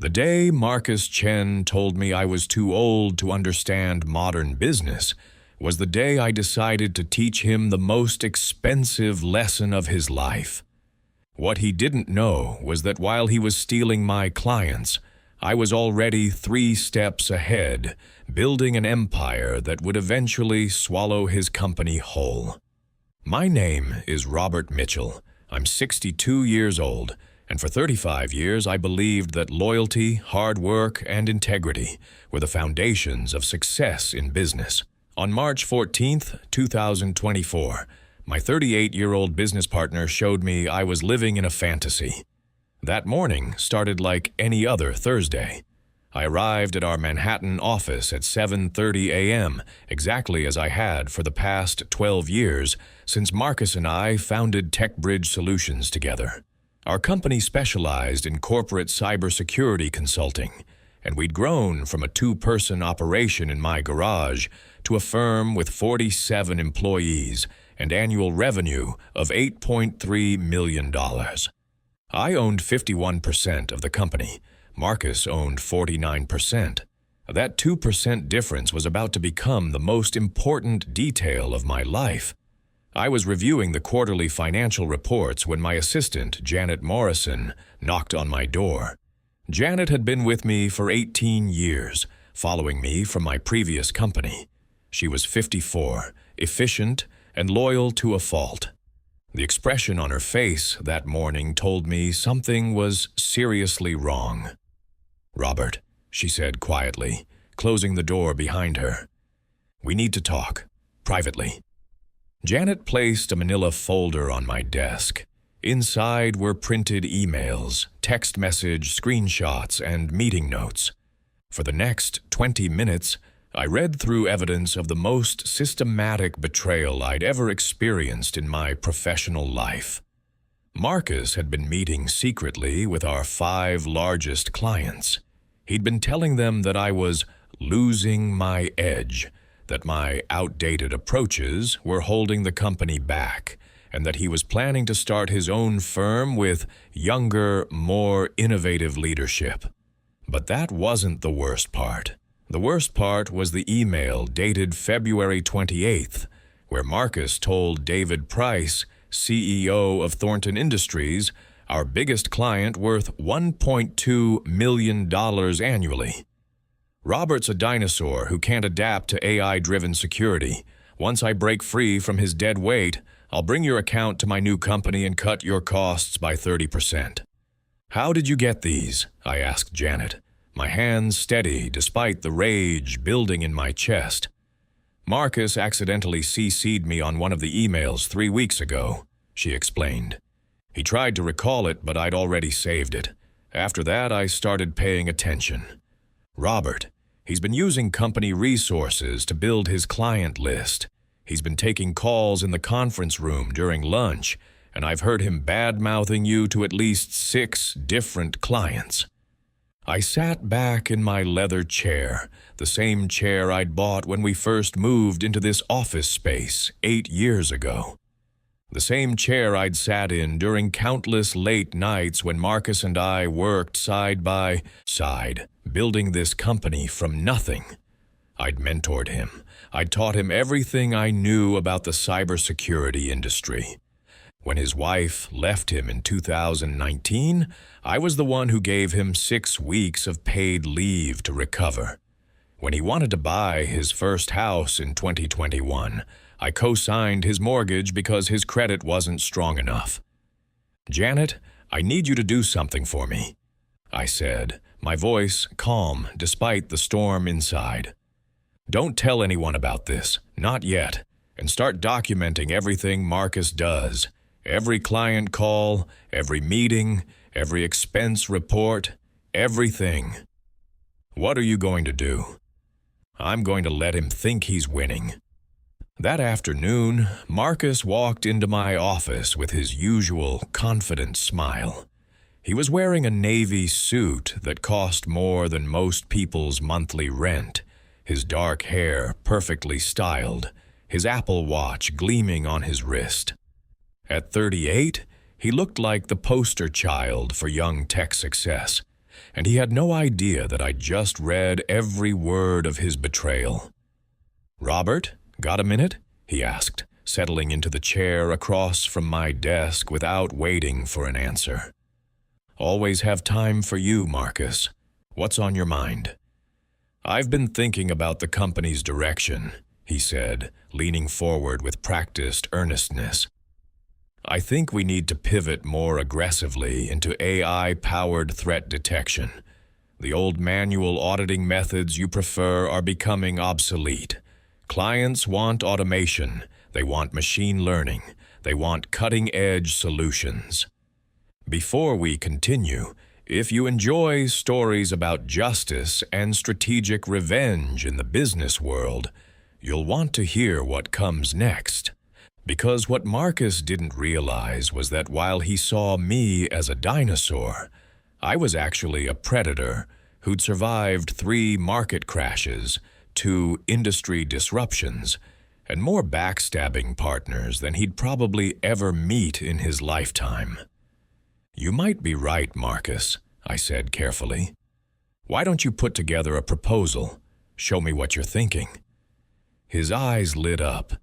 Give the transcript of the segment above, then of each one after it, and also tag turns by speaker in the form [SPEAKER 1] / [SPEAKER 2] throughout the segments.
[SPEAKER 1] The day Marcus Chen told me I was too old to understand modern business was the day I decided to teach him the most expensive lesson of his life. What he didn't know was that while he was stealing my clients, I was already 3 steps ahead, building an empire that would eventually swallow his company whole. My name is Robert Mitchell. I'm 62 years old, and for 35 years I believed that loyalty, hard work, and integrity were the foundations of success in business. On March 14th, 2024, my 38-year-old business partner showed me I was living in a fantasy. That morning started like any other Thursday. I arrived at our Manhattan office at 7:30 a.m., exactly as I had for the past 12 years since Marcus and I founded TechBridge Solutions together. Our company specialized in corporate cybersecurity consulting, and we'd grown from a 2-person operation in my garage to a firm with 47 employees and annual revenue of $8.3 million. I owned 51% of the company. Marcus owned 49%. That 2% difference was about to become the most important detail of my life. I was reviewing the quarterly financial reports when my assistant, Janet Morrison, knocked on my door. Janet had been with me for 18 years, following me from my previous company. She was 54, efficient, and loyal to a fault. The expression on her face that morning told me something was seriously wrong. "Robert," she said quietly, closing the door behind her. "We need to talk, privately." Janet placed a manila folder on my desk. Inside were printed emails, text message screenshots, and meeting notes. For the next 20 minutes, I read through evidence of the most systematic betrayal I'd ever experienced in my professional life. Marcus had been meeting secretly with our 5 largest clients. He'd been telling them that I was losing my edge, that my outdated approaches were holding the company back, and that he was planning to start his own firm with younger, more innovative leadership. But that wasn't the worst part. The worst part was the email dated February 28th, where Marcus told David Price, CEO of Thornton Industries, our biggest client worth $1.2 million annually. "Robert's a dinosaur who can't adapt to AI-driven security. Once I break free from his dead weight, I'll bring your account to my new company and cut your costs by 30%. "How did you get these?" I asked Janet, my hands steady despite the rage building in my chest. "Marcus accidentally CC'd me on one of the emails 3 weeks ago," she explained. "He tried to recall it, but I'd already saved it. After that, I started paying attention. Robert, he's been using company resources to build his client list. He's been taking calls in the conference room during lunch, and I've heard him bad-mouthing you to at least 6 different clients." I sat back in my leather chair, the same chair I'd bought when we first moved into this office space 8 years ago. The same chair I'd sat in during countless late nights when Marcus and I worked side by side, building this company from nothing. I'd mentored him. I'd taught him everything I knew about the cybersecurity industry. When his wife left him in 2019, I was the one who gave him 6 weeks of paid leave to recover. When he wanted to buy his first house in 2021, I co-signed his mortgage because his credit wasn't strong enough. "Janet, I need you to do something for me," I said, my voice calm despite the storm inside. "Don't tell anyone about this, not yet, and start documenting everything Marcus does. Every client call, every meeting, every expense report, everything." "What are you going to do?" "I'm going to let him think he's winning." That afternoon, Marcus walked into my office with his usual confident smile. He was wearing a navy suit that cost more than most people's monthly rent, his dark hair perfectly styled, his Apple Watch gleaming on his wrist. At 38, he looked like the poster child for young tech success. and he had no idea that I'd just read every word of his betrayal. "Robert, got a minute?" he asked, settling into the chair across from my desk without waiting for an answer. "Always have time for you, Marcus. What's on your mind?" "I've been thinking about the company's direction," he said, leaning forward with practiced earnestness. "I think we need to pivot more aggressively into AI-powered threat detection. The old manual auditing methods you prefer are becoming obsolete. Clients want automation, they want machine learning, they want cutting-edge solutions. Before we continue, if you enjoy stories about justice and strategic revenge in the business world, you'll want to hear what comes next. Because what Marcus didn't realize was that while he saw me as a dinosaur, I was actually a predator who'd survived 3 market crashes, 2 industry disruptions, and more backstabbing partners than he'd probably ever meet in his lifetime. "You might be right, Marcus," I said carefully. "Why don't you put together a proposal? Show me what you're thinking." His eyes lit up.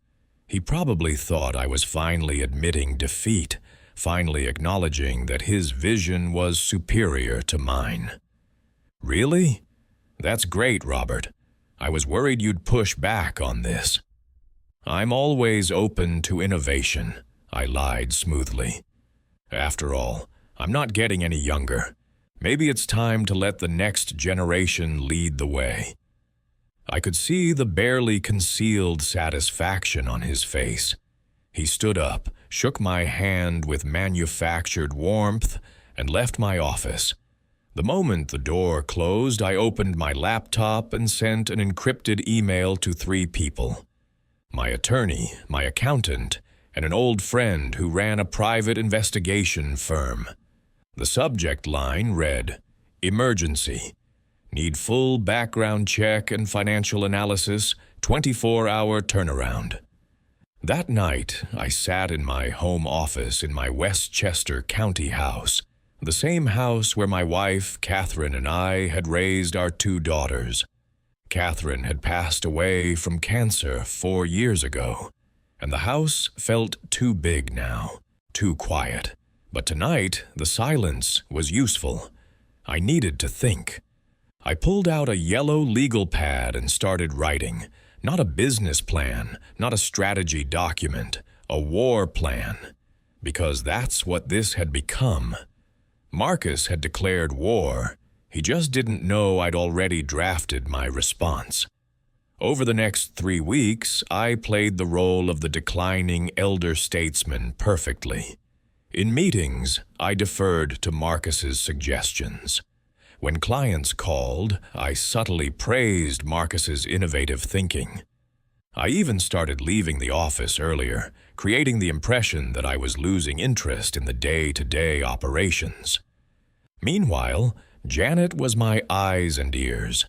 [SPEAKER 1] He probably thought I was finally admitting defeat, finally acknowledging that his vision was superior to mine. "Really? That's great, Robert. I was worried you'd push back on this." "I'm always open to innovation," I lied smoothly. "After all, I'm not getting any younger. Maybe it's time to let the next generation lead the way." I could see the barely concealed satisfaction on his face. He stood up, shook my hand with manufactured warmth, and left my office. The moment the door closed, I opened my laptop and sent an encrypted email to 3 people. My attorney, my accountant, and an old friend who ran a private investigation firm. The subject line read, "Emergency. Need full background check and financial analysis, 24-hour turnaround." That night, I sat in my home office in my Westchester County house, the same house where my wife, Catherine, and I had raised our 2 daughters. Catherine had passed away from cancer 4 years ago, and the house felt too big now, too quiet. But tonight, the silence was useful. I needed to think. I pulled out a yellow legal pad and started writing. Not a business plan, not a strategy document, a war plan. Because that's what this had become. Marcus had declared war. He just didn't know I'd already drafted my response. Over the next 3 weeks, I played the role of the declining elder statesman perfectly. In meetings, I deferred to Marcus's suggestions. When clients called, I subtly praised Marcus's innovative thinking. I even started leaving the office earlier, creating the impression that I was losing interest in the day-to-day operations. Meanwhile, Janet was my eyes and ears.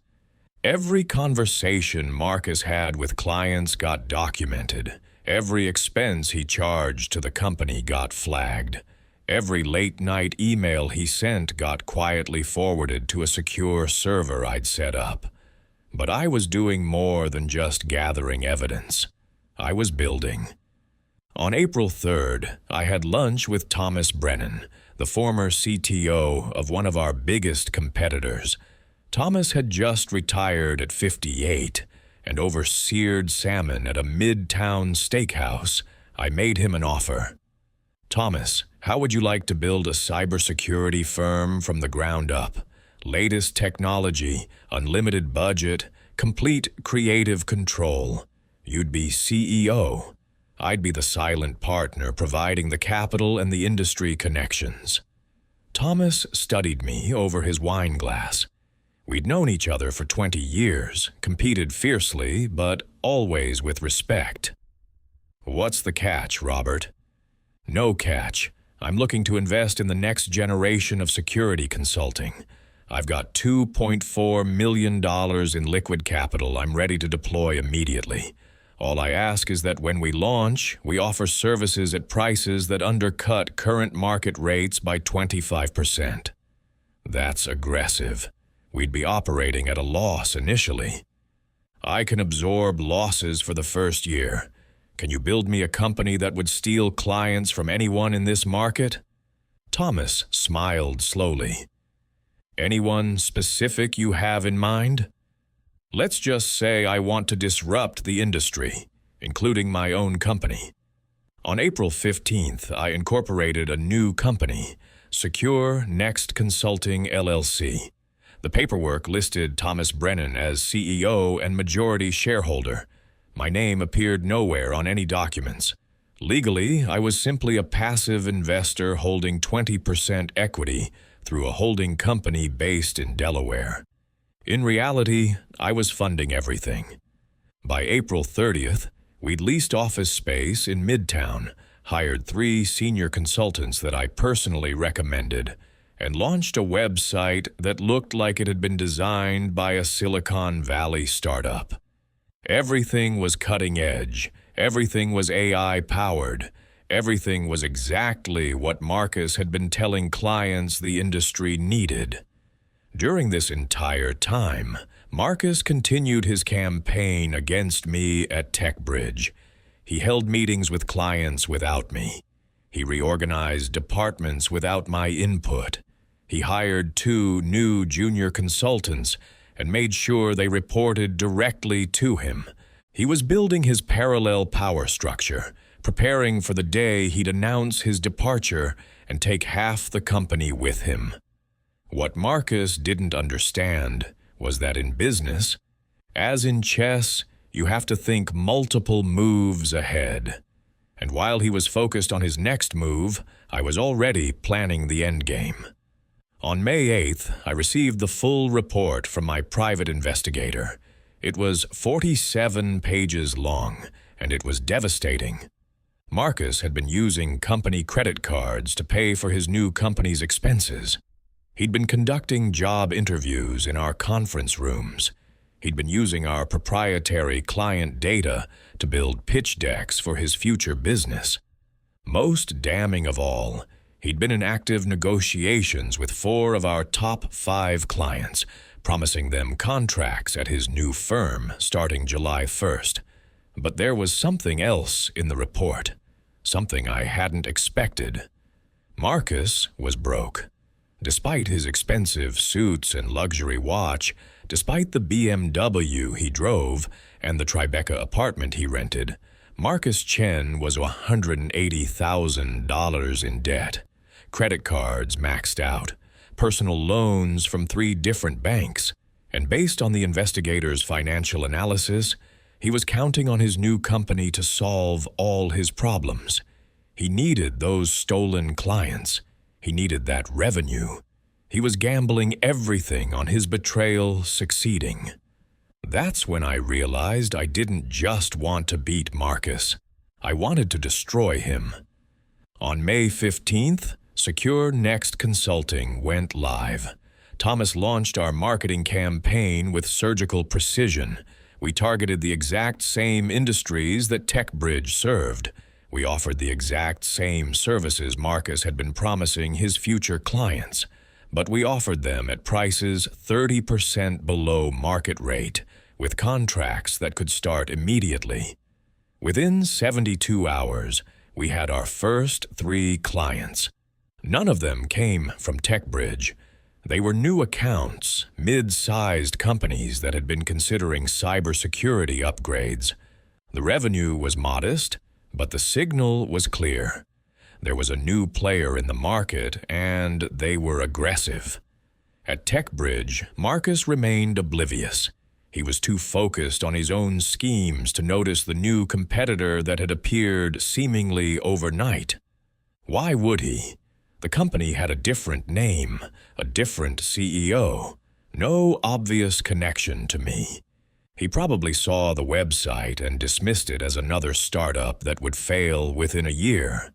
[SPEAKER 1] Every conversation Marcus had with clients got documented. Every expense he charged to the company got flagged. Every late-night email he sent got quietly forwarded to a secure server I'd set up. But I was doing more than just gathering evidence. I was building. On April 3rd, I had lunch with Thomas Brennan, the former CTO of one of our biggest competitors. Thomas had just retired at 58, and over seared salmon at a mid-town steakhouse, I made him an offer. "Thomas, how would you like to build a cybersecurity firm from the ground up? Latest technology, unlimited budget, complete creative control. You'd be CEO. I'd be the silent partner providing the capital and the industry connections." Thomas studied me over his wine glass. We'd known each other for 20 years, competed fiercely, but always with respect. "What's the catch, Robert?" "No catch. I'm looking to invest in the next generation of security consulting. I've got $2.4 million in liquid capital I'm ready to deploy immediately. All I ask is that when we launch, we offer services at prices that undercut current market rates by 25%. That's aggressive. We'd be operating at a loss initially. I can absorb losses for the first year. Can you build me a company that would steal clients from anyone in this market? Thomas smiled slowly. Anyone specific you have in mind? Let's just say I want to disrupt the industry, including my own company. On April 15th, I incorporated a new company, Secure Next Consulting LLC. The paperwork listed Thomas Brennan as CEO and majority shareholder. My name appeared nowhere on any documents. Legally, I was simply a passive investor holding 20% equity through a holding company based in Delaware. In reality, I was funding everything. By April 30th, we'd leased office space in Midtown, hired 3 senior consultants that I personally recommended, and launched a website that looked like it had been designed by a Silicon Valley startup. Everything was cutting edge. Everything was AI-powered. Everything was exactly what Marcus had been telling clients the industry needed. During this entire time, Marcus continued his campaign against me at TechBridge. He held meetings with clients without me. He reorganized departments without my input. He hired 2 new junior consultants and made sure they reported directly to him. He was building his parallel power structure, preparing for the day he'd announce his departure and take half the company with him. What Marcus didn't understand was that in business, as in chess, you have to think multiple moves ahead. And while he was focused on his next move, I was already planning the endgame. On May 8th, I received the full report from my private investigator. It was 47 pages long, and it was devastating. Marcus had been using company credit cards to pay for his new company's expenses. He'd been conducting job interviews in our conference rooms. He'd been using our proprietary client data to build pitch decks for his future business. Most damning of all, he'd been in active negotiations with 4 of our top 5 clients, promising them contracts at his new firm starting July 1st. But there was something else in the report, something I hadn't expected. Marcus was broke. Despite his expensive suits and luxury watch, despite the BMW he drove and the Tribeca apartment he rented, Marcus Chen was $180,000 in debt. Credit cards maxed out, personal loans from 3 different banks, and based on the investigator's financial analysis, he was counting on his new company to solve all his problems. He needed those stolen clients. He needed that revenue. He was gambling everything on his betrayal succeeding. That's when I realized I didn't just want to beat Marcus. I wanted to destroy him. On May 15th, Secure Next Consulting went live. Thomas launched our marketing campaign with surgical precision. We targeted the exact same industries that TechBridge served. We offered the exact same services Marcus had been promising his future clients, but we offered them at prices 30% below market rate, with contracts that could start immediately. Within 72 hours, we had our first 3 clients. None of them came from TechBridge. They were new accounts, mid-sized companies that had been considering cybersecurity upgrades. The revenue was modest, but the signal was clear. There was a new player in the market, and they were aggressive. At TechBridge, Marcus remained oblivious. He was too focused on his own schemes to notice the new competitor that had appeared seemingly overnight. Why would he? The company had a different name, a different CEO. No obvious connection to me. He probably saw the website and dismissed it as another startup that would fail within a year.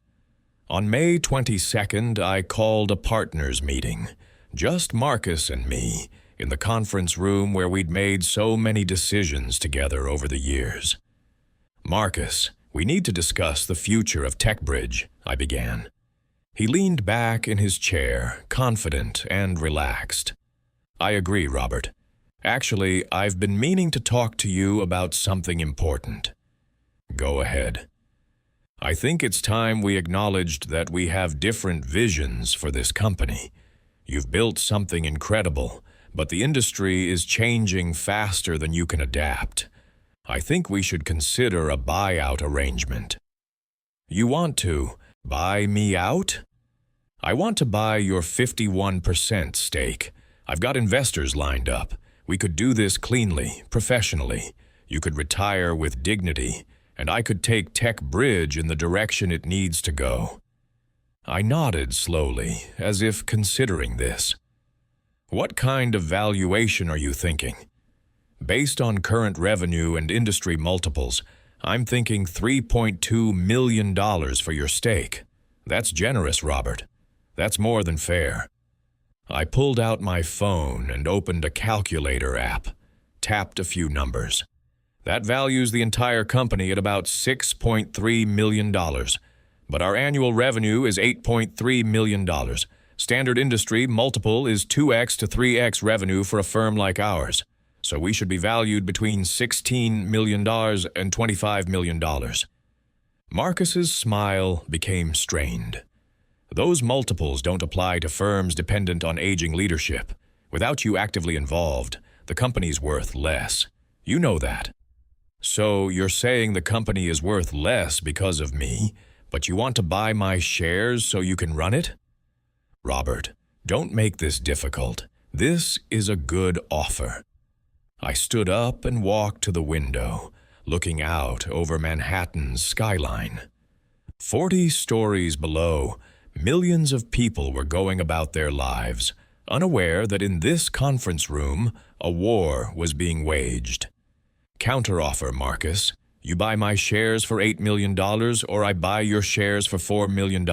[SPEAKER 1] On May 22nd, I called a partners meeting, just Marcus and me, in the conference room where we'd made so many decisions together over the years. Marcus, we need to discuss the future of TechBridge, I began. He leaned back in his chair, confident and relaxed. I agree, Robert. Actually, I've been meaning to talk to you about something important. Go ahead. I think it's time we acknowledged that we have different visions for this company. You've built something incredible, but the industry is changing faster than you can adapt. I think we should consider a buyout arrangement. You want to buy me out? I want to buy your 51% stake. I've got investors lined up. We could do this cleanly, professionally. You could retire with dignity, and I could take Tech Bridge in the direction it needs to go. I nodded slowly, as if considering this. What kind of valuation are you thinking? Based on current revenue and industry multiples, I'm thinking $3.2 million for your stake. That's generous, Robert. That's more than fair. I pulled out my phone and opened a calculator app, tapped a few numbers. That values the entire company at about $6.3 million. But our annual revenue is $8.3 million. Standard industry multiple is 2x to 3x revenue for a firm like ours. So we should be valued between $16 million and $25 million. Marcus's smile became strained. Those multiples don't apply to firms dependent on aging leadership. Without you actively involved, the company's worth less. You know that. So you're saying the company is worth less because of me, but you want to buy my shares so you can run it? Robert, don't make this difficult. This is a good offer. I stood up and walked to the window, looking out over Manhattan's skyline. 40 stories below, millions of people were going about their lives, unaware that in this conference room, a war was being waged. Counteroffer, Marcus. You buy my shares for $8 million, or I buy your shares for $4 million.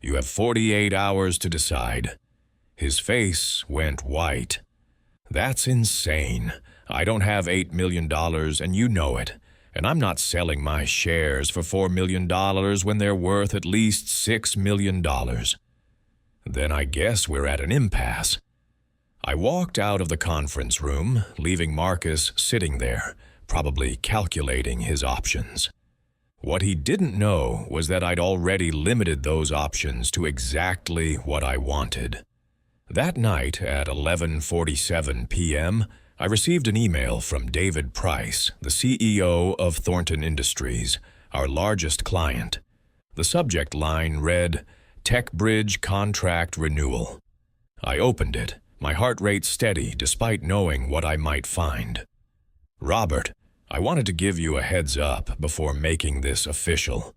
[SPEAKER 1] You have 48 hours to decide. His face went white. That's insane. I don't have $8 million, and you know it. And I'm not selling my shares for $4 million when they're worth at least $6 million. Then I guess we're at an impasse. I walked out of the conference room, leaving Marcus sitting there, probably calculating his options. What he didn't know was that I'd already limited those options to exactly what I wanted. That night at 11:47 p.m., I received an email from David Price, the CEO of Thornton Industries, our largest client. The subject line read, "Tech Bridge Contract Renewal." I opened it, my heart rate steady despite knowing what I might find. "Robert, I wanted to give you a heads up before making this official.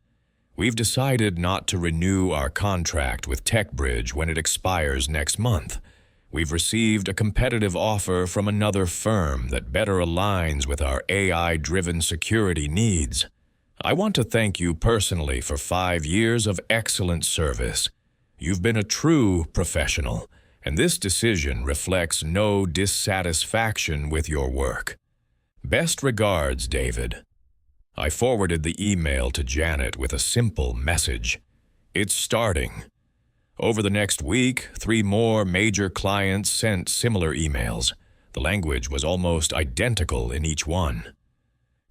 [SPEAKER 1] We've decided not to renew our contract with TechBridge when it expires next month. We've received a competitive offer from another firm that better aligns with our AI-driven security needs. I want to thank you personally for 5 years of excellent service. You've been a true professional, and this decision reflects no dissatisfaction with your work. Best regards, David." I forwarded the email to Janet with a simple message. "It's starting." Over the next week, 3 more major clients sent similar emails. The language was almost identical in each one.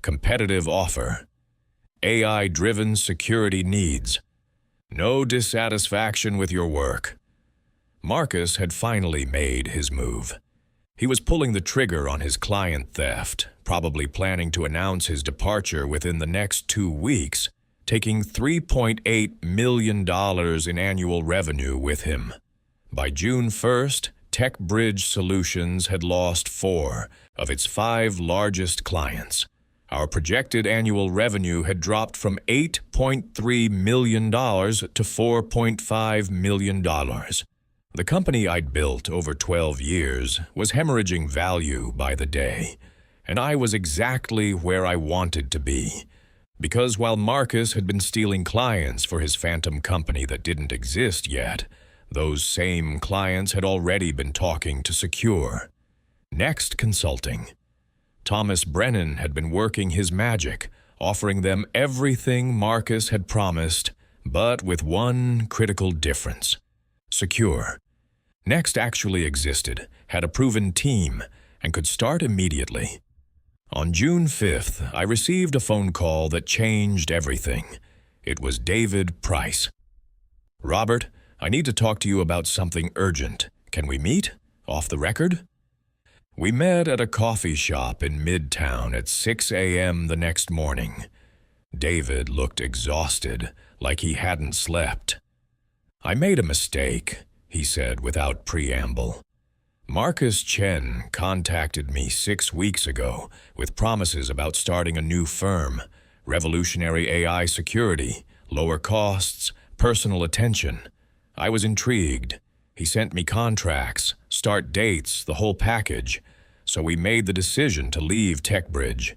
[SPEAKER 1] Competitive offer. AI-driven security needs. No dissatisfaction with your work. Marcus had finally made his move. He was pulling the trigger on his client theft, probably planning to announce his departure within the next 2 weeks, taking $3.8 million in annual revenue with him. By June 1st, TechBridge Solutions had lost 4 of its 5 largest clients. Our projected annual revenue had dropped from $8.3 million to $4.5 million. The company I'd built over 12 years was hemorrhaging value by the day, and I was exactly where I wanted to be. Because while Marcus had been stealing clients for his phantom company that didn't exist yet, those same clients had already been talking to Secure. Next Consulting. Thomas Brennan had been working his magic, offering them everything Marcus had promised, but with one critical difference. Secure. Next actually existed, had a proven team, and could start immediately. On June 5th, I received a phone call that changed everything. It was David Price. "Robert, I need to talk to you about something urgent. Can we meet? Off the record?" We met at a coffee shop in Midtown at 6 a.m. the next morning. David looked exhausted, like he hadn't slept. "I made a mistake," he said without preamble. "Marcus Chen contacted me 6 weeks ago with promises about starting a new firm, revolutionary AI security, lower costs, personal attention. I was intrigued. He sent me contracts, start dates, the whole package, so we made the decision to leave TechBridge.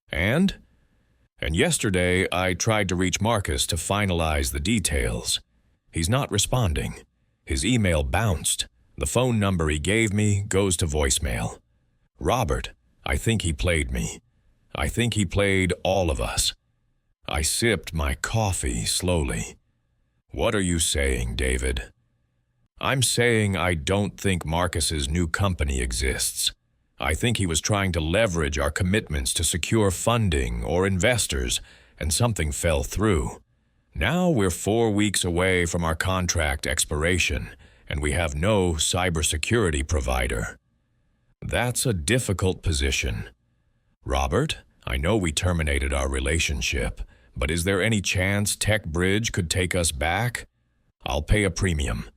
[SPEAKER 1] And yesterday I tried to reach Marcus to finalize the details. He's not responding. His email bounced. The phone number he gave me goes to voicemail. Robert, I think he played me. I think he played all of us." I sipped my coffee slowly. "What are you saying, David?" "I'm saying I don't think Marcus's new company exists. I think he was trying to leverage our commitments to secure funding or investors, and something fell through. Now we're 4 weeks away from our contract expiration, and we have no cybersecurity provider. That's a difficult position. Robert, I know we terminated our relationship, but is there any chance TechBridge could take us back? I'll pay a premium.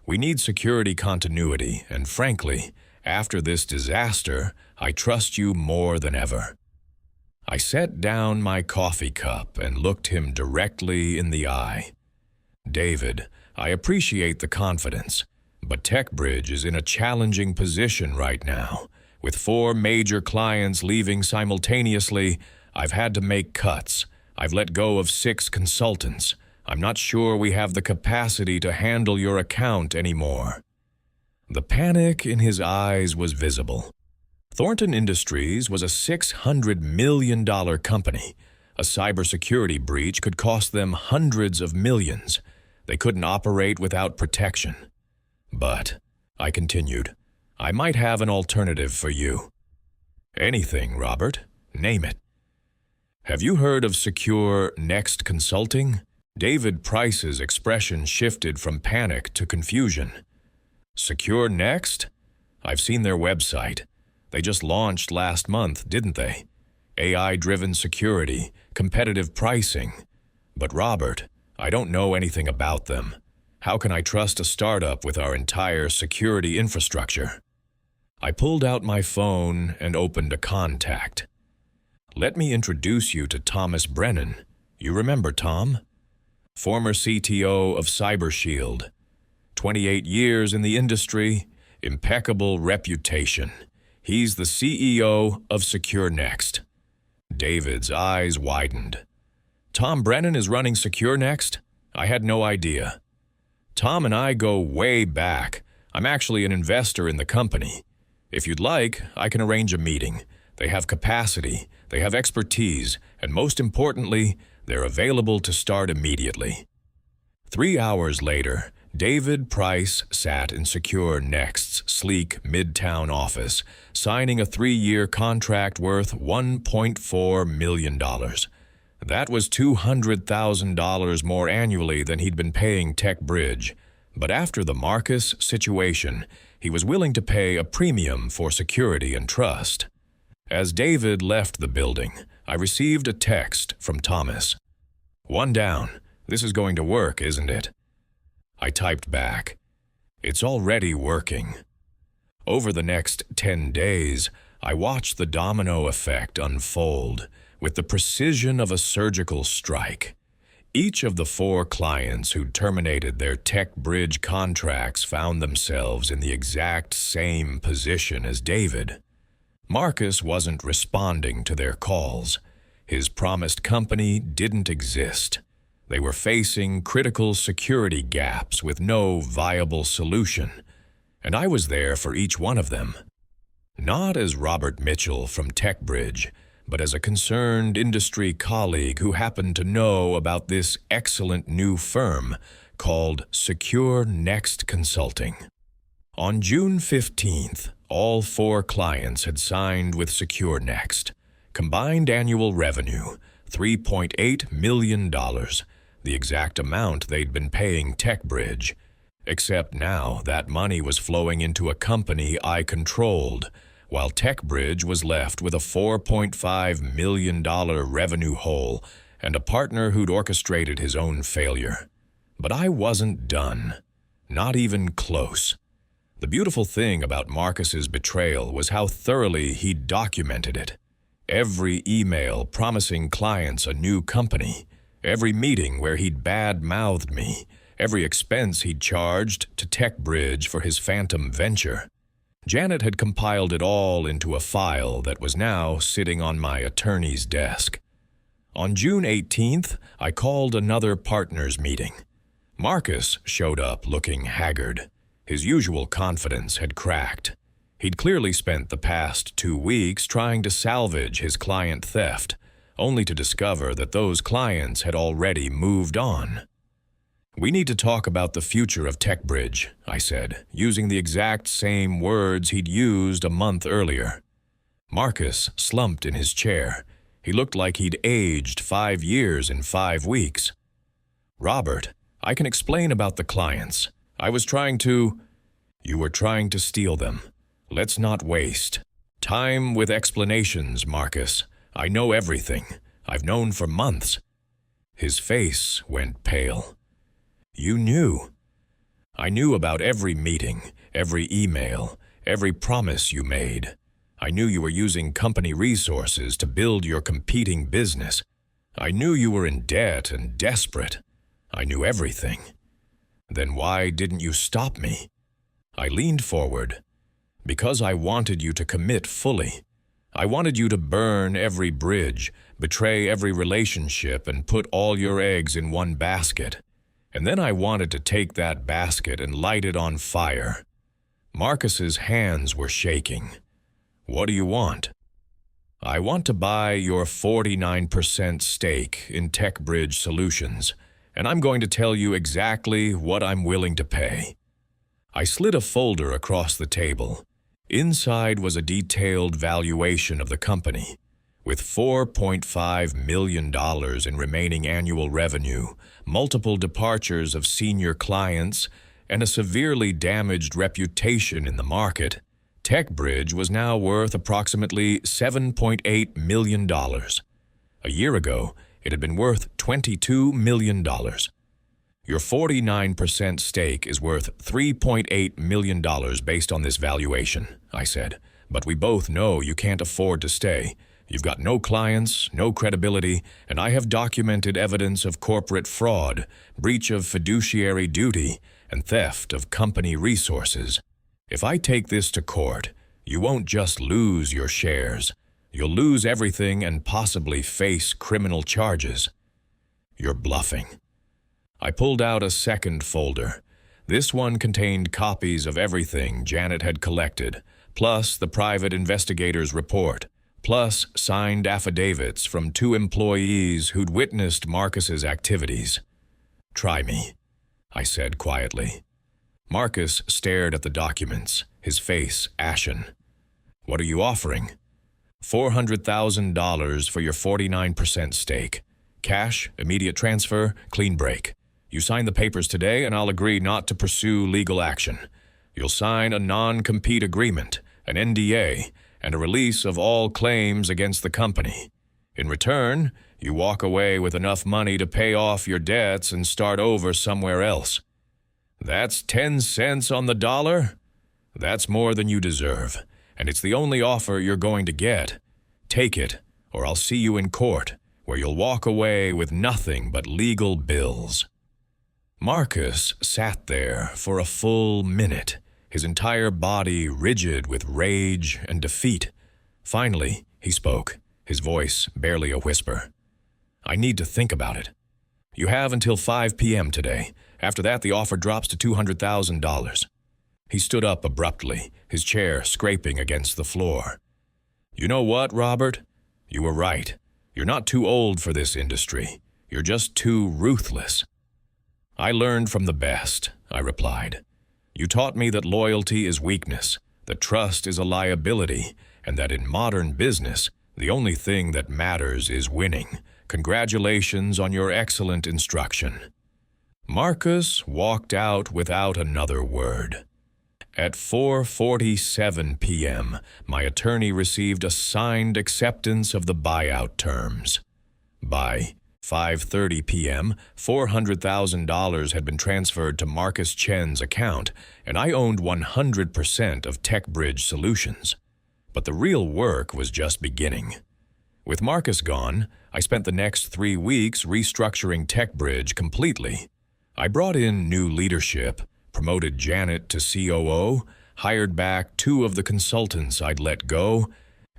[SPEAKER 1] We need security continuity, and frankly, after this disaster, I trust you more than ever." I set down my coffee cup and looked him directly in the eye. "David, I appreciate the confidence, but TechBridge is in a challenging position right now. With 4 major clients leaving simultaneously, I've had to make cuts. I've let go of 6 consultants. I'm not sure we have the capacity to handle your account anymore." The panic in his eyes was visible. Thornton Industries was a $600 million company. A cybersecurity breach could cost them hundreds of millions. They couldn't operate without protection. "But," I continued, "I might have an alternative for you." "Anything, Robert. Name it." "Have you heard of Secure Next Consulting?" David Price's expression shifted from panic to confusion. "Secure Next? I've seen their website. They just launched last month, didn't they? AI-driven security, competitive pricing. But Robert, I don't know anything about them. How can I trust a startup with our entire security infrastructure?" I pulled out my phone and opened a contact. "Let me introduce you to Thomas Brennan. You remember Tom? Former CTO of CyberShield. 28 years in the industry, impeccable reputation. He's the CEO of Secure Next." David's eyes widened. "Tom Brennan is running Secure Next? I had no idea." "Tom and I go way back. I'm actually an investor in the company. If you'd like, I can arrange a meeting. They have capacity, they have expertise, and most importantly, they're available to start immediately." 3 hours later, David Price sat in Secure Next's sleek Midtown office, signing a 3-year contract worth $1.4 million. That was $200,000 more annually than he'd been paying TechBridge. But after the Marcus situation, he was willing to pay a premium for security and trust. As David left the building, I received a text from Thomas. "One down. This is going to work, isn't it?" I typed back, "It's already working." Over the next 10 days, I watched the domino effect unfold with the precision of a surgical strike. Each of the 4 clients who'd terminated their TechBridge contracts found themselves in the exact same position as David. Marcus wasn't responding to their calls. His promised company didn't exist. They were facing critical security gaps with no viable solution, and I was there for each one of them. Not as Robert Mitchell from TechBridge, but as a concerned industry colleague who happened to know about this excellent new firm called Secure Next Consulting. On June 15th, all 4 clients had signed with Secure Next. Combined annual revenue, $3.8 million, the exact amount they'd been paying TechBridge. Except now that money was flowing into a company I controlled, while TechBridge was left with a $4.5 million revenue hole and a partner who'd orchestrated his own failure. But I wasn't done. Not even close. The beautiful thing about Marcus's betrayal was how thoroughly he'd documented it. Every email promising clients a new company, every meeting where he'd bad-mouthed me, every expense he'd charged to TechBridge for his phantom venture. Janet had compiled it all into a file that was now sitting on my attorney's desk. On June 18th, I called another partners meeting. Marcus showed up looking haggard. His usual confidence had cracked. He'd clearly spent the past 2 weeks trying to salvage his client theft, only to discover that those clients had already moved on. "We need to talk about the future of TechBridge," I said, using the exact same words he'd used a month earlier. Marcus slumped in his chair. He looked like he'd aged 5 years in 5 weeks. "Robert, I can explain about the clients. I was trying to—" "You were trying to steal them. Let's not waste time with explanations, Marcus. I know everything. I've known for months." His face went pale. "You knew." "I knew about every meeting, every email, every promise you made. I knew you were using company resources to build your competing business. I knew you were in debt and desperate. I knew everything. Then why didn't you stop me?" I leaned forward. "Because I wanted you to commit fully. I wanted you to burn every bridge, betray every relationship, and put all your eggs in one basket. And then I wanted to take that basket and light it on fire." Marcus's hands were shaking. "What do you want?" "I want to buy your 49% stake in TechBridge Solutions, and I'm going to tell you exactly what I'm willing to pay." I slid a folder across the table. Inside was a detailed valuation of the company. With $4.5 million in remaining annual revenue, multiple departures of senior clients, and a severely damaged reputation in the market, TechBridge was now worth approximately $7.8 million. A year ago, it had been worth $22 million. Your 49% stake is worth $3.8 million based on this valuation, I said, but we both know you can't afford to stay. You've got no clients, no credibility, and I have documented evidence of corporate fraud, breach of fiduciary duty, and theft of company resources. If I take this to court, you won't just lose your shares. You'll lose everything and possibly face criminal charges. You're bluffing. I pulled out a second folder. This one contained copies of everything Janet had collected, plus the private investigator's report, plus signed affidavits from 2 employees who'd witnessed Marcus's activities. "Try me," I said quietly. Marcus stared at the documents, his face ashen. "What are you offering?" $400,000 for your 49% stake. Cash, immediate transfer, clean break. You sign the papers today and I'll agree not to pursue legal action. You'll sign a non-compete agreement, an NDA, and a release of all claims against the company. In return, you walk away with enough money to pay off your debts and start over somewhere else. That's 10 cents on the dollar? That's more than you deserve, and it's the only offer you're going to get. Take it, or I'll see you in court, where you'll walk away with nothing but legal bills." Marcus sat there for a full minute, his entire body rigid with rage and defeat. Finally, he spoke, his voice barely a whisper. "I need to think about it. You have until 5 p.m. today. After that, the offer drops to $200,000. He stood up abruptly, his chair scraping against the floor. "You know what, Robert? You were right. You're not too old for this industry. You're just too ruthless." "I learned from the best," I replied. "You taught me that loyalty is weakness, that trust is a liability, and that in modern business, the only thing that matters is winning. Congratulations on your excellent instruction." Marcus walked out without another word. At 4:47 p.m., my attorney received a signed acceptance of the buyout terms. By 5:30 p.m., $400,000 had been transferred to Marcus Chen's account, and I owned 100% of TechBridge Solutions. But the real work was just beginning. With Marcus gone, I spent the next 3 weeks restructuring TechBridge completely. I brought in new leadership, promoted Janet to COO, hired back 2 of the consultants I'd let go,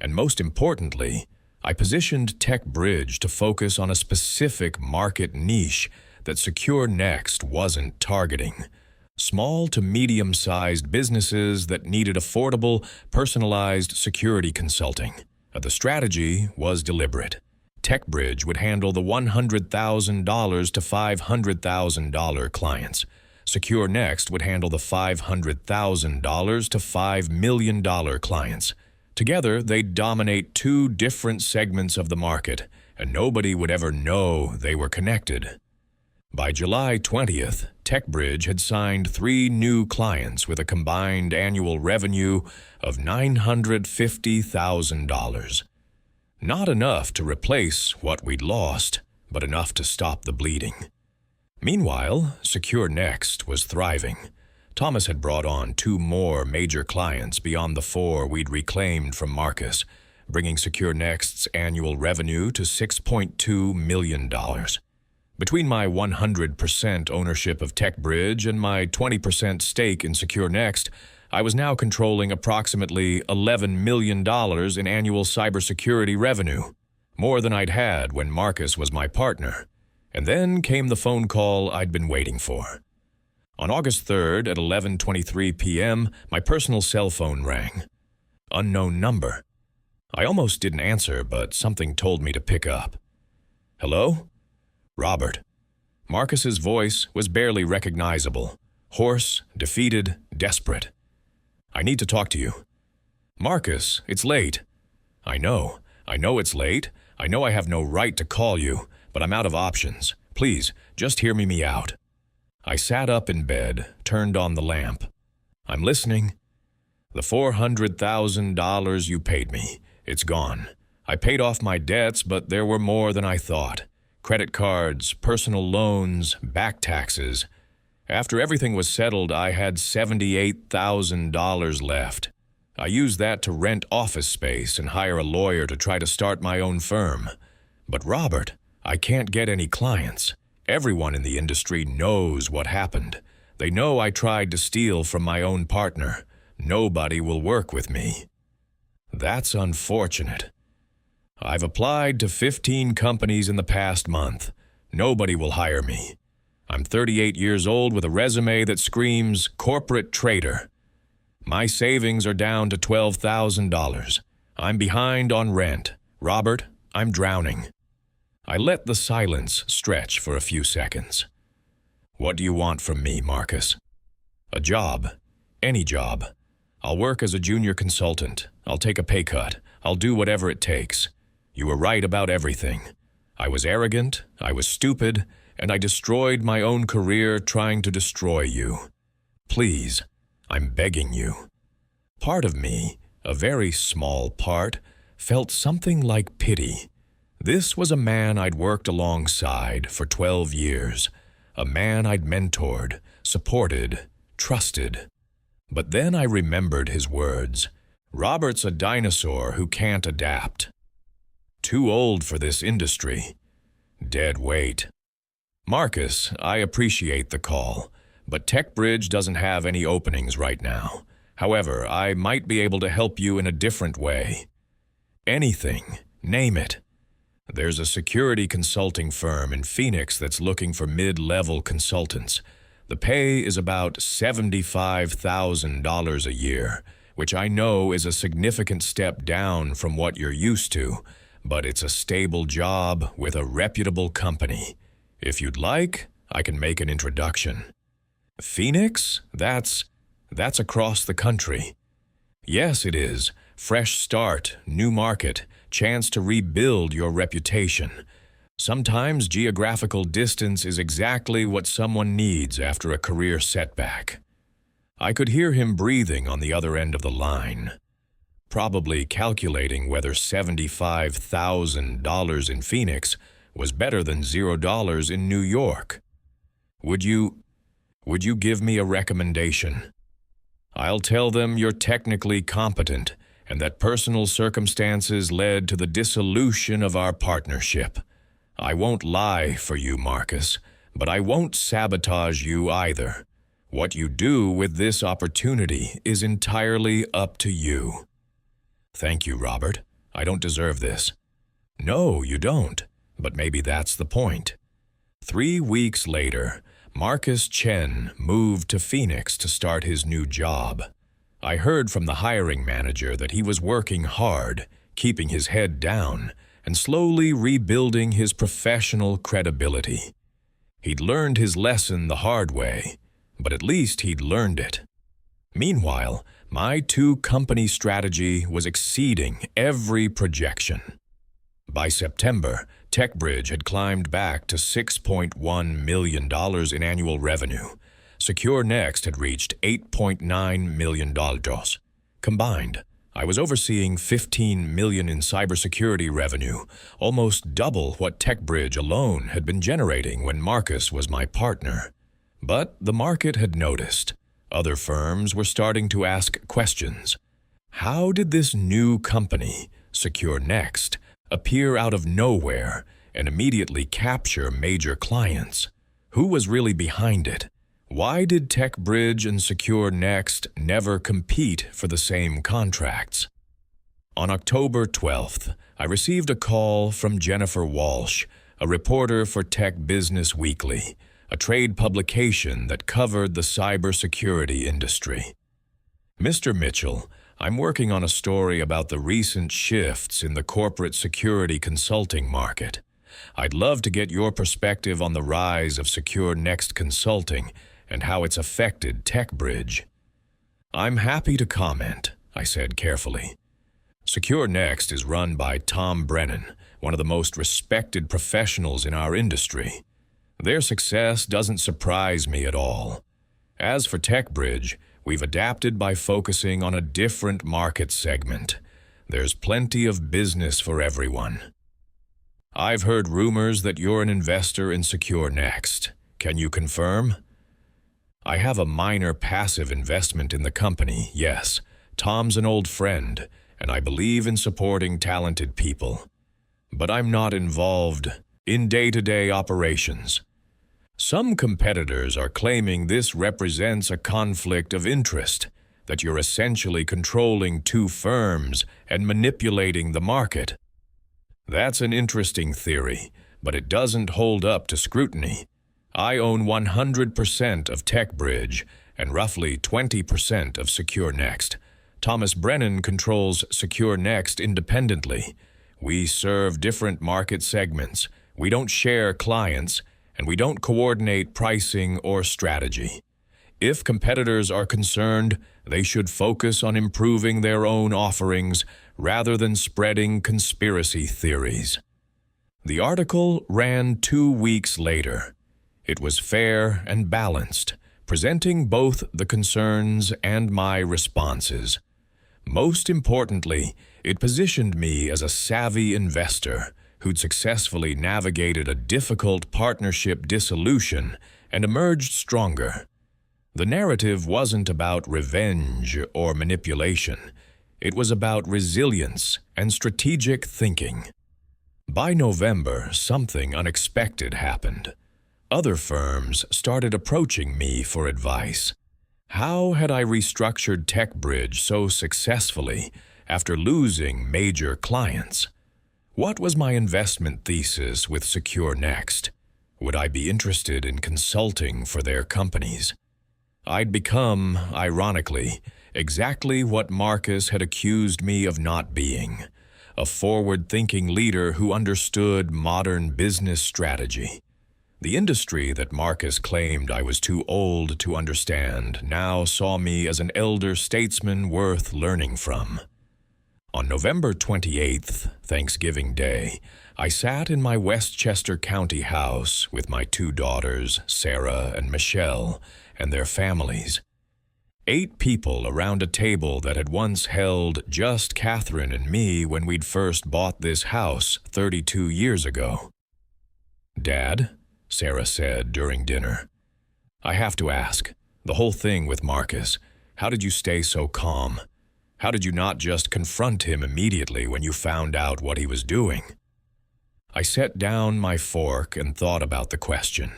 [SPEAKER 1] and most importantly, I positioned TechBridge to focus on a specific market niche that SecureNext wasn't targeting. Small to medium-sized businesses that needed affordable, personalized security consulting. The strategy was deliberate. TechBridge would handle the $100,000 to $500,000 clients. SecureNext would handle the $500,000 to $5 million clients. Together, they'd dominate 2 different segments of the market, and nobody would ever know they were connected. By July 20th, TechBridge had signed 3 new clients with a combined annual revenue of $950,000. Not enough to replace what we'd lost, but enough to stop the bleeding. Meanwhile, SecureNext was thriving. Thomas had brought on 2 more major clients beyond the 4 we'd reclaimed from Marcus, bringing SecureNext's annual revenue to $6.2 million. Between my 100% ownership of TechBridge and my 20% stake in SecureNext, I was now controlling approximately $11 million in annual cybersecurity revenue, more than I'd had when Marcus was my partner. And then came the phone call I'd been waiting for. On August 3rd at 11:23 p.m., my personal cell phone rang. Unknown number. I almost didn't answer, but something told me to pick up. "Hello?" "Robert." Marcus's voice was barely recognizable. Hoarse, defeated, desperate. "I need to talk to you." "Marcus, it's late." I know it's late. I know I have no right to call you, but I'm out of options. Please, just hear me out." I sat up in bed, turned on the lamp. "I'm listening." "The $400,000 you paid me, it's gone. I paid off my debts, but there were more than I thought. Credit cards, personal loans, back taxes. After everything was settled, I had $78,000 left. I used that to rent office space and hire a lawyer to try to start my own firm. But Robert, I can't get any clients. Everyone in the industry knows what happened. They know I tried to steal from my own partner. Nobody will work with me." "That's unfortunate." "I've applied to 15 companies in the past month. Nobody will hire me. I'm 38 years old with a resume that screams corporate traitor. My savings are down to $12,000. I'm behind on rent. Robert, I'm drowning." I let the silence stretch for a few seconds. "What do you want from me, Marcus?" "A job. Any job. I'll work as a junior consultant. I'll take a pay cut. I'll do whatever it takes. You were right about everything. I was arrogant, I was stupid, and I destroyed my own career trying to destroy you. Please, I'm begging you." Part of me, a very small part, felt something like pity. This was a man I'd worked alongside for 12 years, a man I'd mentored, supported, trusted. But then I remembered his words. Robert's a dinosaur who can't adapt. Too old for this industry. Dead weight. "Marcus, I appreciate the call, but TechBridge doesn't have any openings right now. However, I might be able to help you in a different way." "Anything, name it." "There's a security consulting firm in Phoenix that's looking for mid-level consultants. The pay is about $75,000 a year, which I know is a significant step down from what you're used to. but it's a stable job with a reputable company. If you'd like, I can make an introduction. Phoenix? That's across the country. Yes, it is. Fresh start, new market, chance to rebuild your reputation. Sometimes geographical distance is exactly what someone needs after a career setback. I could hear him breathing on the other end of the line, probably calculating whether $75,000 in Phoenix was better than $0 in New York. Would you give me a recommendation? I'll tell them you're technically competent and that personal circumstances led to the dissolution of our partnership. I won't lie for you, Marcus, but I won't sabotage you either. What you do with this opportunity is entirely up to you. Thank you, Robert. I don't deserve this. No, you don't, but maybe that's the point. 3 weeks later, Marcus Chen moved to Phoenix to start his new job. I heard from the hiring manager that he was working hard, keeping his head down, and slowly rebuilding his professional credibility. He'd learned his lesson the hard way, but at least he'd learned it. Meanwhile, my two-company strategy was exceeding every projection. By September, TechBridge had climbed back to $6.1 million in annual revenue. SecureNext had reached $8.9 million. Combined, I was overseeing $15 million in cybersecurity revenue, almost double what TechBridge alone had been generating when Marcus was my partner. But the market had noticed. Other firms were starting to ask questions. How did this new company, SecureNext, appear out of nowhere and immediately capture major clients? Who was really behind it? Why did TechBridge and SecureNext never compete for the same contracts? On October 12th, I received a call from Jennifer Walsh, a reporter for Tech Business Weekly, a trade publication that covered the cybersecurity industry. Mr. Mitchell, I'm working on a story about the recent shifts in the corporate security consulting market. I'd love to get your perspective on the rise of SecureNext Consulting and how it's affected TechBridge. I'm happy to comment, I said carefully. SecureNext is run by Tom Brennan, one of the most respected professionals in our industry. Their success doesn't surprise me at all. As for TechBridge, we've adapted by focusing on a different market segment. There's plenty of business for everyone. I've heard rumors that you're an investor in SecureNext. Can you confirm? I have a minor passive investment in the company, yes. Tom's an old friend, and I believe in supporting talented people. But I'm not involved in day-to-day operations. Some competitors are claiming this represents a conflict of interest, that you're essentially controlling two firms and manipulating the market. That's an interesting theory, but it doesn't hold up to scrutiny. I own 100% of TechBridge and roughly 20% of SecureNext. Thomas Brennan controls SecureNext independently. We serve different market segments. We don't share clients, and we don't coordinate pricing or strategy. If competitors are concerned, they should focus on improving their own offerings rather than spreading conspiracy theories. The article ran 2 weeks later. It was fair and balanced, presenting both the concerns and my responses. Most importantly, it positioned me as a savvy investor who'd successfully navigated a difficult partnership dissolution and emerged stronger. The narrative wasn't about revenge or manipulation. It was about resilience and strategic thinking. By November, something unexpected happened. Other firms started approaching me for advice. How had I restructured TechBridge so successfully after losing major clients? What was my investment thesis with SecureNext? Would I be interested in consulting for their companies? I'd become, ironically, exactly what Marcus had accused me of not being, a forward-thinking leader who understood modern business strategy. The industry that Marcus claimed I was too old to understand now saw me as an elder statesman worth learning from. On November 28th, Thanksgiving Day, I sat in my Westchester County house with my two daughters, Sarah and Michelle, and their families. 8 people around a table that had once held just Catherine and me when we'd first bought this house 32 years ago. "Dad," Sarah said during dinner, "I have to ask, the whole thing with Marcus, how did you stay so calm? How did you not just confront him immediately when you found out what he was doing?" I set down my fork and thought about the question.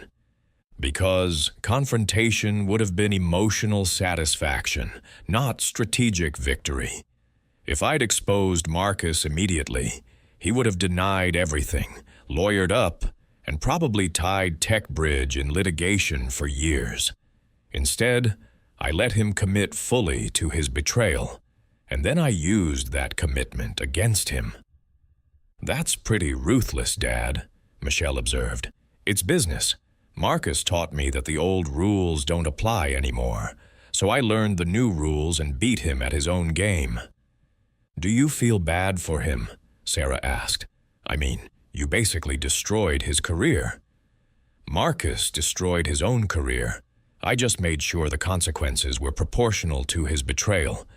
[SPEAKER 1] Because confrontation would have been emotional satisfaction, not strategic victory. If I'd exposed Marcus immediately, he would have denied everything, lawyered up, and probably tied TechBridge in litigation for years. Instead, I let him commit fully to his betrayal, and then I used that commitment against him. "That's pretty ruthless, Dad," Michelle observed. "It's business. Marcus taught me that the old rules don't apply anymore, so I learned the new rules and beat him at his own game." "Do you feel bad for him?" Sarah asked. "I mean, you basically destroyed his career." "Marcus destroyed his own career. I just made sure the consequences were proportional to his betrayal.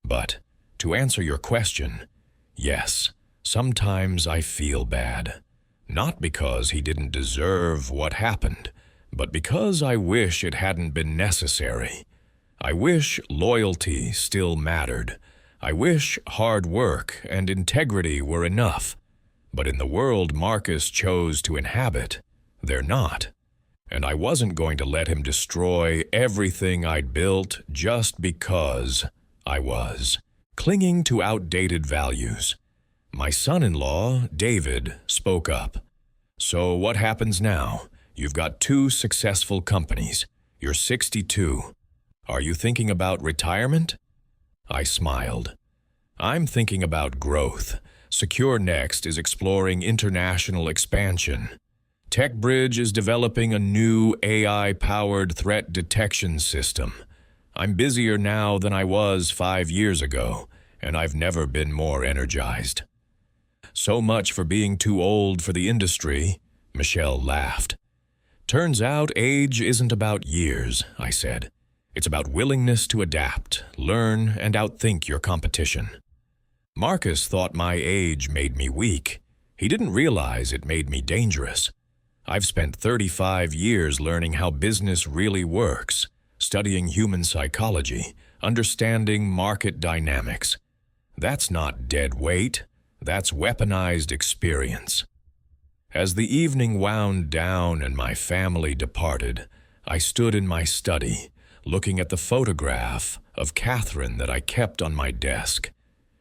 [SPEAKER 1] But, to answer your question, yes, sometimes I feel bad. Not because he didn't deserve what happened, but because I wish it hadn't been necessary. I wish loyalty still mattered. I wish hard work and integrity were enough. But in the world Marcus chose to inhabit, they're not. And I wasn't going to let him destroy everything I'd built just because I was clinging to outdated values. My son-in-law, David, spoke up. "So what happens now? You've got 2 successful companies. You're 62. Are you thinking about retirement?" I smiled. "I'm thinking about growth. SecureNext is exploring international expansion. TechBridge is developing a new AI-powered threat detection system. I'm busier now than I was 5 years ago, and I've never been more energized." "So much for being too old for the industry," Michelle laughed. "Turns out age isn't about years," I said. "It's about willingness to adapt, learn, and outthink your competition." Marcus thought my age made me weak. He didn't realize it made me dangerous. I've spent 35 years learning how business really works, studying human psychology, understanding market dynamics. That's not dead weight. That's weaponized experience. As the evening wound down and my family departed, I stood in my study, looking at the photograph of Catherine that I kept on my desk.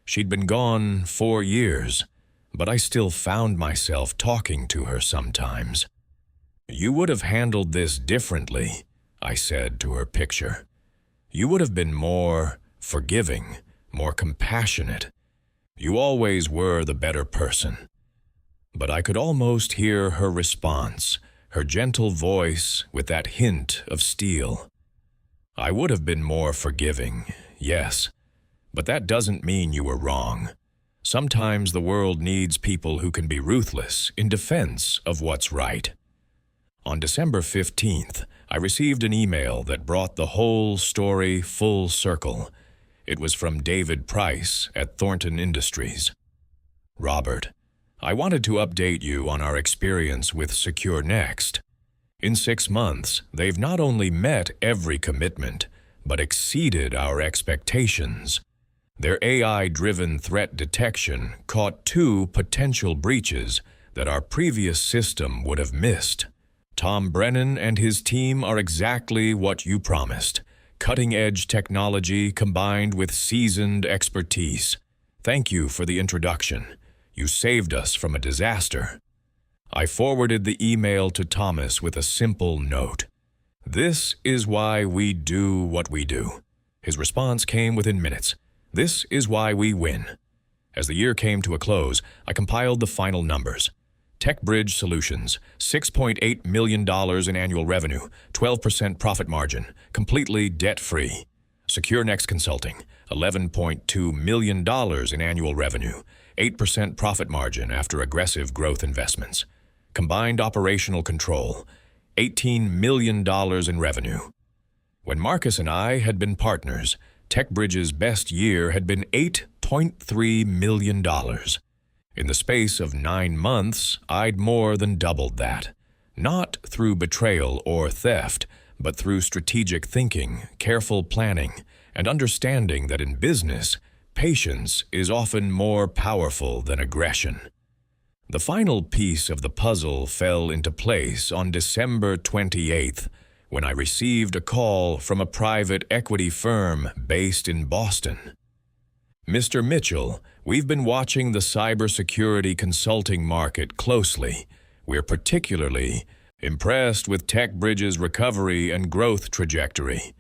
[SPEAKER 1] She'd been gone 4 years, but I still found myself talking to her sometimes. "You would have handled this differently," I said to her picture. "You would have been more forgiving, more compassionate. You always were the better person." But I could almost hear her response, her gentle voice with that hint of steel. "I would have been more forgiving, yes, but that doesn't mean you were wrong. Sometimes the world needs people who can be ruthless in defense of what's right." On December 15th, I received an email that brought the whole story full circle. It was from David Price at Thornton Industries. "Robert, I wanted to update you on our experience with SecureNext. In 6 months, they've not only met every commitment, but exceeded our expectations. Their AI-driven threat detection caught 2 potential breaches that our previous system would have missed. Tom Brennan and his team are exactly what you promised. Cutting-edge technology combined with seasoned expertise. Thank you for the introduction. You saved us from a disaster." I forwarded the email to Thomas with a simple note. "This is why we do what we do." His response came within minutes. "This is why we win." As the year came to a close, I compiled the final numbers. TechBridge Solutions, $6.8 million in annual revenue, 12% profit margin, completely debt-free. SecureNext Consulting, $11.2 million in annual revenue, 8% profit margin after aggressive growth investments. Combined operational control, $18 million in revenue. When Marcus and I had been partners, TechBridge's best year had been $8.3 million. In the space of 9 months, I'd more than doubled that. Not through betrayal or theft, but through strategic thinking, careful planning, and understanding that in business, patience is often more powerful than aggression. The final piece of the puzzle fell into place on December 28th, when I received a call from a private equity firm based in Boston. Mr. Mitchell, we've been watching the cybersecurity consulting market closely. We're particularly impressed with TechBridge's recovery and growth trajectory.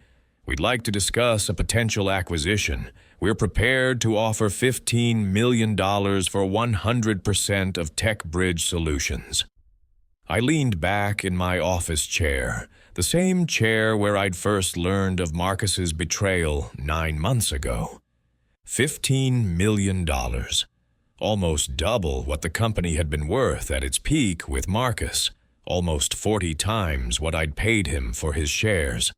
[SPEAKER 1] We'd like to discuss a potential acquisition. We're prepared to offer $15 million for 100% of TechBridge Solutions. I leaned back in my office chair, the same chair where I'd first learned of Marcus's betrayal 9 months ago. $15 million, almost double what the company had been worth at its peak with Marcus, almost 40 times what I'd paid him for his shares.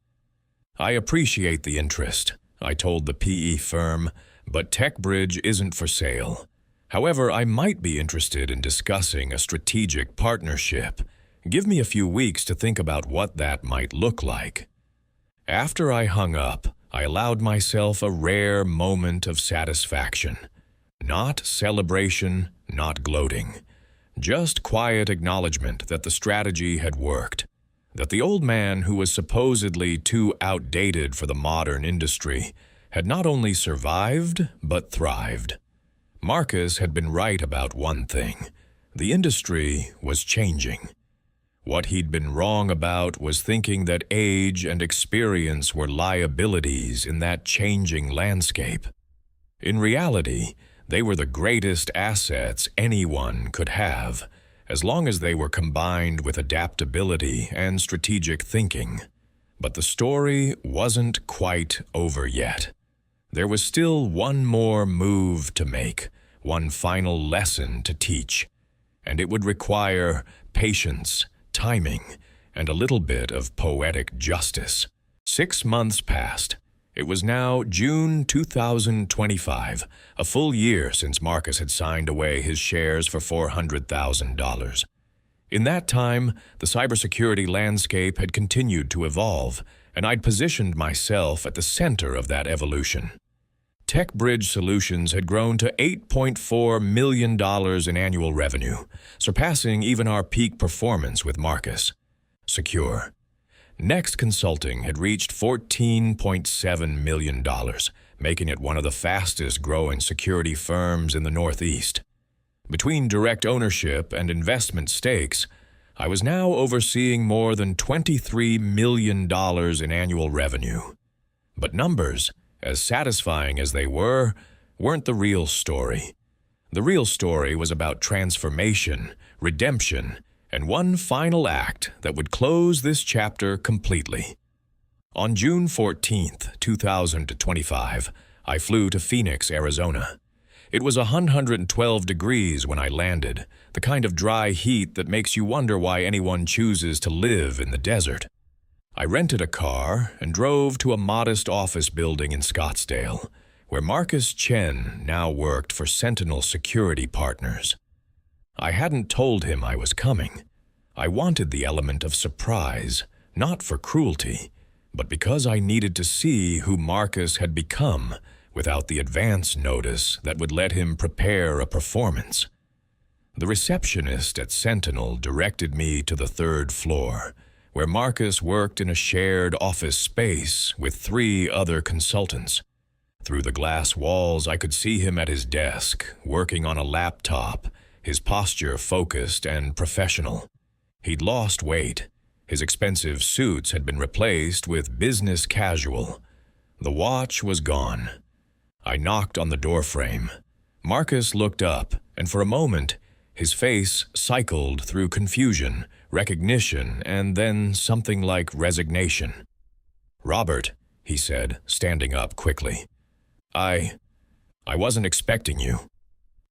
[SPEAKER 1] I appreciate the interest, I told the PE firm, but TechBridge isn't for sale. However, I might be interested in discussing a strategic partnership. Give me a few weeks to think about what that might look like. After I hung up, I allowed myself a rare moment of satisfaction. Not celebration, not gloating. Just quiet acknowledgement that the strategy had worked. That the old man who was supposedly too outdated for the modern industry had not only survived, but thrived. Marcus had been right about one thing. The industry was changing. What he'd been wrong about was thinking that age and experience were liabilities in that changing landscape. In reality, they were the greatest assets anyone could have, as long as they were combined with adaptability and strategic thinking. But the story wasn't quite over yet. There was still one more move to make, one final lesson to teach, and it would require patience, timing, and a little bit of poetic justice. 6 months passed. It was now June 2025, a full year since Marcus had signed away his shares for $400,000. In that time, the cybersecurity landscape had continued to evolve, and I'd positioned myself at the center of that evolution. TechBridge Solutions had grown to $8.4 million in annual revenue, surpassing even our peak performance with Marcus. Secure. Next Consulting had reached $14.7 million, making it one of the fastest-growing security firms in the Northeast. Between direct ownership and investment stakes, I was now overseeing more than $23 million in annual revenue. But numbers, as satisfying as they were, weren't the real story. The real story was about transformation, redemption, and one final act that would close this chapter completely. On June 14th, 2025, I flew to Phoenix, Arizona. It was 112 degrees when I landed, the kind of dry heat that makes you wonder why anyone chooses to live in the desert. I rented a car and drove to a modest office building in Scottsdale, where Marcus Chen now worked for Sentinel Security Partners. I hadn't told him I was coming. I wanted the element of surprise, not for cruelty, but because I needed to see who Marcus had become without the advance notice that would let him prepare a performance. The receptionist at Sentinel directed me to the 3rd floor, where Marcus worked in a shared office space with 3 other consultants. Through the glass walls, I could see him at his desk, working on a laptop, his posture focused and professional. He'd lost weight. His expensive suits had been replaced with business casual. The watch was gone. I knocked on the doorframe. Marcus looked up, and for a moment, his face cycled through confusion, recognition, and then something like resignation. "Robert," he said, standing up quickly. I wasn't expecting you."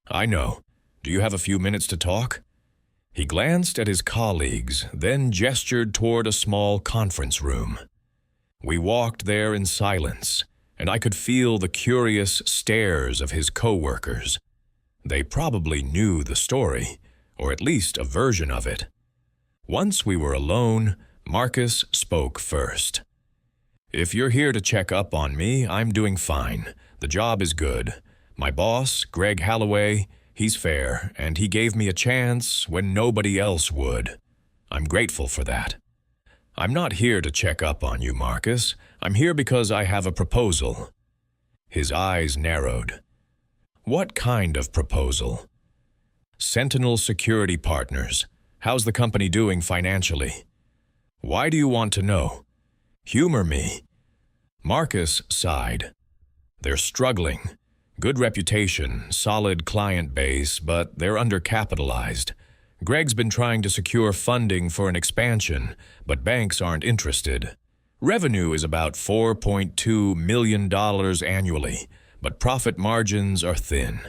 [SPEAKER 1] "I know. Do you have a few minutes to talk?" He glanced at his colleagues, then gestured toward a small conference room. We walked there in silence, and I could feel the curious stares of his co-workers. They probably knew the story, or at least a version of it. Once we were alone, Marcus spoke first. "If you're here to check up on me, I'm doing fine. The job is good. My boss, Greg Holloway, he's fair, and he gave me a chance when nobody else would. I'm grateful for that. I'm not here to check up on you, Marcus. I'm here because I have a proposal." His eyes narrowed. "What kind of proposal?" "Sentinel Security Partners. How's the company doing financially?" "Why do you want to know?" "Humor me." Marcus sighed. "They're struggling. Good reputation, solid client base, but they're undercapitalized. Greg's been trying to secure funding for an expansion, but banks aren't interested. Revenue is about $4.2 million annually, but profit margins are thin.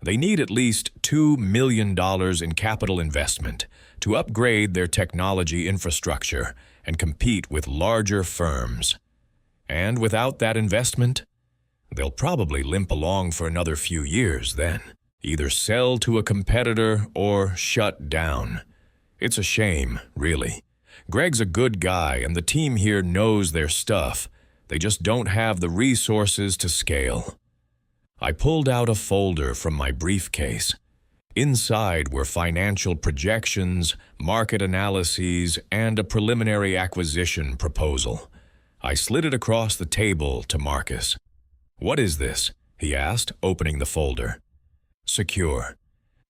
[SPEAKER 1] They need at least $2 million in capital investment to upgrade their technology infrastructure and compete with larger firms. And without that investment, they'll probably limp along for another few years then. Either sell to a competitor or shut down. It's a shame, really. Greg's a good guy and the team here knows their stuff. They just don't have the resources to scale." I pulled out a folder from my briefcase. Inside were financial projections, market analyses, and a preliminary acquisition proposal. I slid it across the table to Marcus. "What is this?" he asked, opening the folder. "Secure.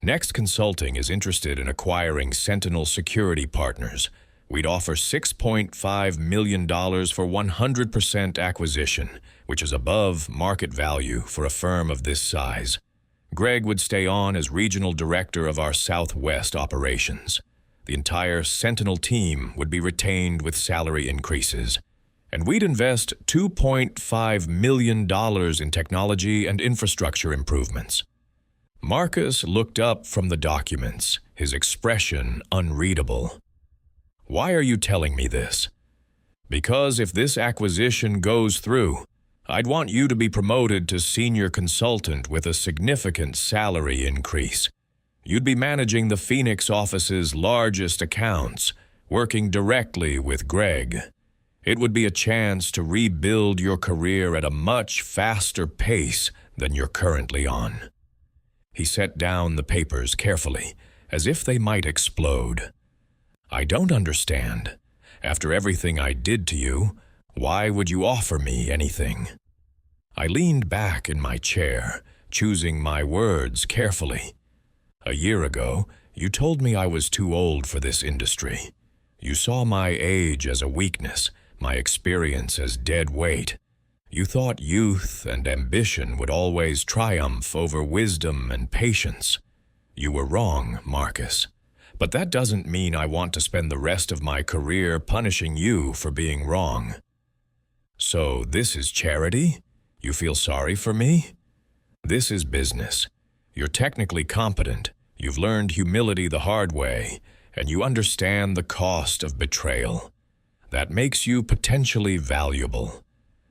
[SPEAKER 1] Next Consulting is interested in acquiring Sentinel Security Partners. We'd offer $6.5 million for 100% acquisition, which is above market value for a firm of this size. Greg would stay on as regional director of our Southwest operations. The entire Sentinel team would be retained with salary increases. And we'd invest $2.5 million in technology and infrastructure improvements." Marcus looked up from the documents, his expression unreadable. "Why are you telling me this?" "Because if this acquisition goes through, I'd want you to be promoted to senior consultant with a significant salary increase. You'd be managing the Phoenix office's largest accounts, working directly with Greg. It would be a chance to rebuild your career at a much faster pace than you're currently on." He set down the papers carefully, as if they might explode. "I don't understand. After everything I did to you, why would you offer me anything?" I leaned back in my chair, choosing my words carefully. "A year ago, you told me I was too old for this industry. You saw my age as a weakness, my experience as dead weight. You thought youth and ambition would always triumph over wisdom and patience. You were wrong, Marcus. But that doesn't mean I want to spend the rest of my career punishing you for being wrong." "So this is charity? You feel sorry for me?" "This is business. You're technically competent, you've learned humility the hard way, and you understand the cost of betrayal. That makes you potentially valuable.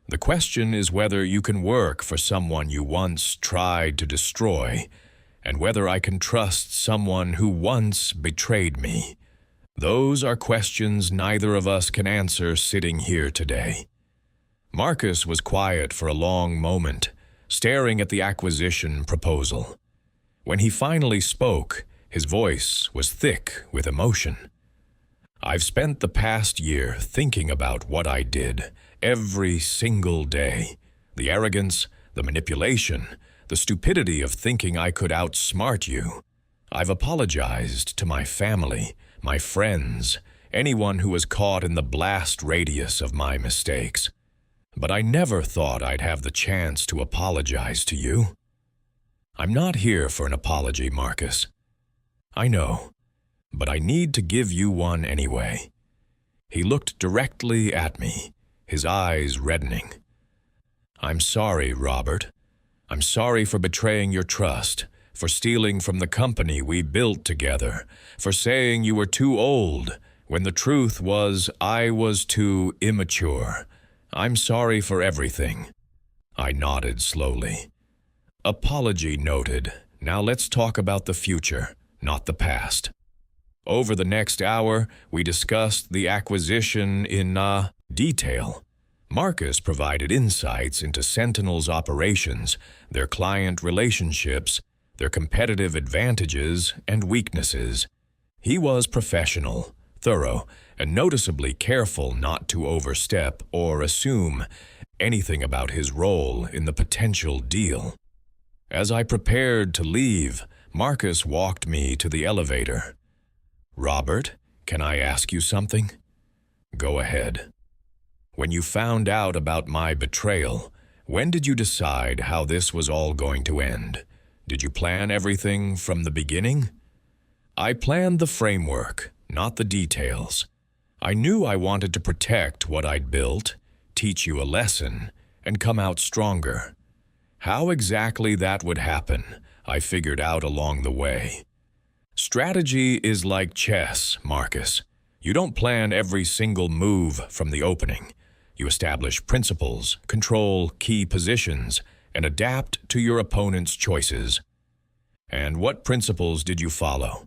[SPEAKER 1] The question is whether you can work for someone you once tried to destroy, and whether I can trust someone who once betrayed me. Those are questions neither of us can answer sitting here today." Marcus was quiet for a long moment, staring at the acquisition proposal. When he finally spoke, his voice was thick with emotion. "I've spent the past year thinking about what I did, every single day. The arrogance, the manipulation, the stupidity of thinking I could outsmart you. I've apologized to my family, my friends, anyone who was caught in the blast radius of my mistakes. But I never thought I'd have the chance to apologize to you." I'm not here for an apology, Marcus. I know, but I need to give you one anyway. He looked directly at me, his eyes reddening. I'm sorry, Robert. I'm sorry for betraying your trust, for stealing from the company we built together, for saying you were too old, when the truth was I was too immature. I'm sorry for everything. I nodded slowly. Apology noted. Now let's talk about the future, not the past. Over the next hour, we discussed the acquisition in detail. Marcus provided insights into Sentinel's operations, their client relationships, their competitive advantages and weaknesses. He was professional, thorough, and noticeably careful not to overstep or assume anything about his role in the potential deal. As I prepared to leave, Marcus walked me to the elevator. Robert, can I ask you something? Go ahead. When you found out about my betrayal, when did you decide how this was all going to end? Did you plan everything from the beginning? I planned the framework, not the details. I knew I wanted to protect what I'd built, teach you a lesson, and come out stronger. How exactly that would happen, I figured out along the way. Strategy is like chess, Marcus. You don't plan every single move from the opening. You establish principles, control key positions, and adapt to your opponent's choices. And what principles did you follow?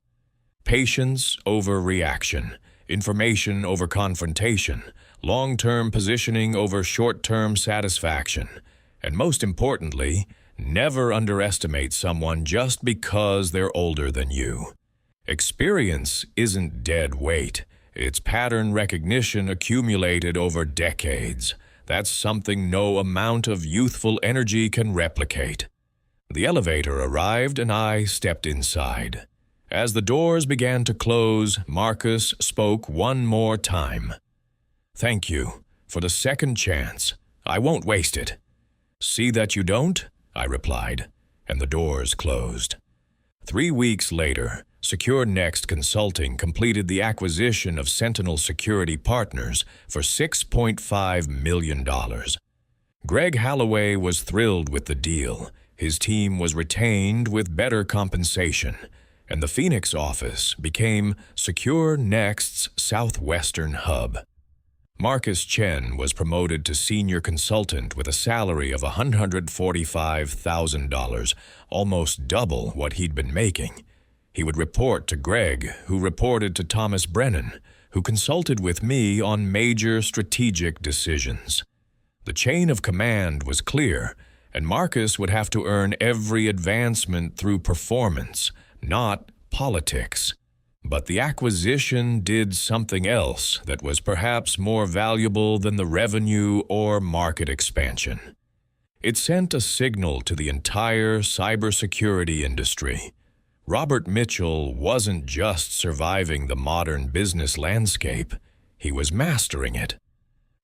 [SPEAKER 1] Patience over reaction, information over confrontation, long-term positioning over short-term satisfaction, and most importantly, never underestimate someone just because they're older than you. Experience isn't dead weight. It's pattern recognition accumulated over decades. That's something no amount of youthful energy can replicate. The elevator arrived and I stepped inside. As the doors began to close, Marcus spoke one more time. Thank you for the second chance. I won't waste it. See that you don't, I replied, and the doors closed. 3 weeks later, SecureNext Consulting completed the acquisition of Sentinel Security Partners for $6.5 million. Greg Holloway was thrilled with the deal. His team was retained with better compensation, and the Phoenix office became SecureNext's southwestern hub. Marcus Chen was promoted to senior consultant with a salary of $145,000, almost double what he'd been making. He would report to Greg, who reported to Thomas Brennan, who consulted with me on major strategic decisions. The chain of command was clear, and Marcus would have to earn every advancement through performance, not politics. But the acquisition did something else that was perhaps more valuable than the revenue or market expansion. It sent a signal to the entire cybersecurity industry. Robert Mitchell wasn't just surviving the modern business landscape, he was mastering it.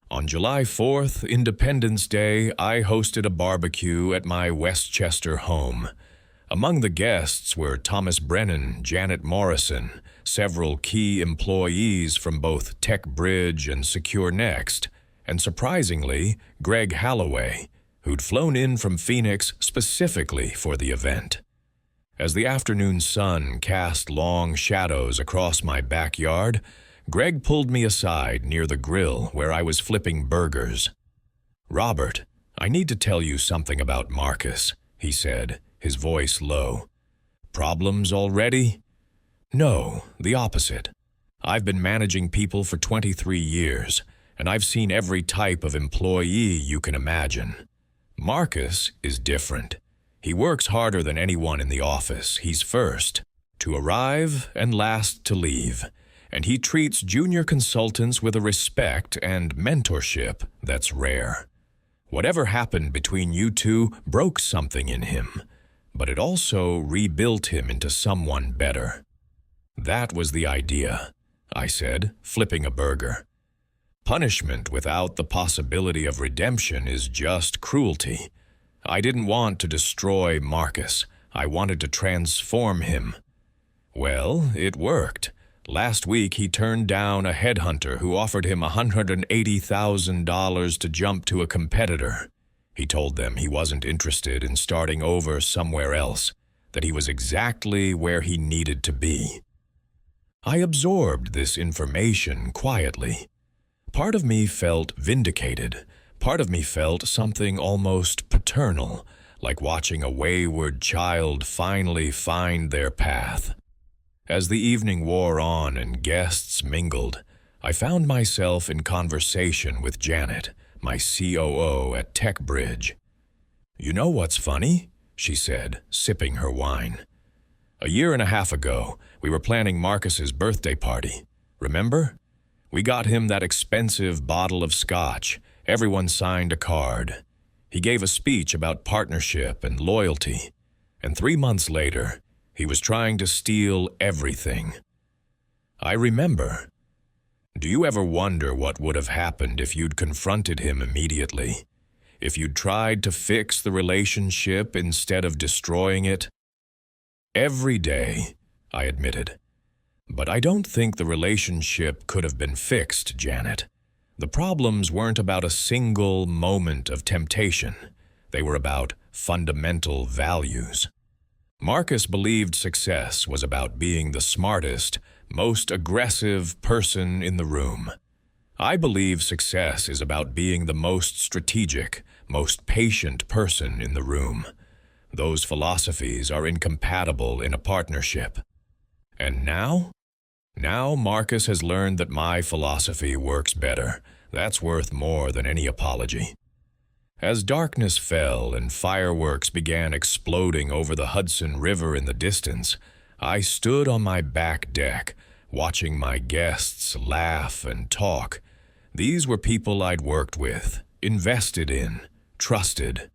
[SPEAKER 1] On July 4th, Independence Day, I hosted a barbecue at my Westchester home. Among the guests were Thomas Brennan, Janet Morrison, several key employees from both TechBridge and SecureNext, and surprisingly, Greg Holloway, who'd flown in from Phoenix specifically for the event. As the afternoon sun cast long shadows across my backyard, Greg pulled me aside near the grill where I was flipping burgers. "Robert, I need to tell you something about Marcus," he said, his voice low. "Problems already?" "No, the opposite. I've been managing people for 23 years, and I've seen every type of employee you can imagine. Marcus is different. He works harder than anyone in the office. He's first to arrive and last to leave, and he treats junior consultants with a respect and mentorship that's rare. Whatever happened between you two broke something in him, but it also rebuilt him into someone better." "That was the idea," I said, flipping a burger. "Punishment without the possibility of redemption is just cruelty. I didn't want to destroy Marcus. I wanted to transform him. Well, it worked. Last week, he turned down a headhunter who offered him $180,000 to jump to a competitor. He told them he wasn't interested in starting over somewhere else, that he was exactly where he needed to be. I absorbed this information quietly. Part of me felt vindicated. Part of me felt something almost paternal, like watching a wayward child finally find their path. As the evening wore on and guests mingled, I found myself in conversation with Janet, my COO at TechBridge. "You know what's funny?" she said, sipping her wine. "A year and a half ago, we were planning Marcus's birthday party. Remember? We got him that expensive bottle of scotch. Everyone signed a card. He gave a speech about partnership and loyalty. And 3 months later, he was trying to steal everything. I remember. Do you ever wonder what would have happened if you'd confronted him immediately? If you'd tried to fix the relationship instead of destroying it? Every day, I admitted. But I don't think the relationship could have been fixed, Janet. The problems weren't about a single moment of temptation. They were about fundamental values. Marcus believed success was about being the smartest, most aggressive person in the room. I believe success is about being the most strategic, most patient person in the room. Those philosophies are incompatible in a partnership. And now? Now Marcus has learned that my philosophy works better. That's worth more than any apology. As darkness fell and fireworks began exploding over the Hudson River in the distance, I stood on my back deck, watching my guests laugh and talk. These were people I'd worked with, invested in, trusted.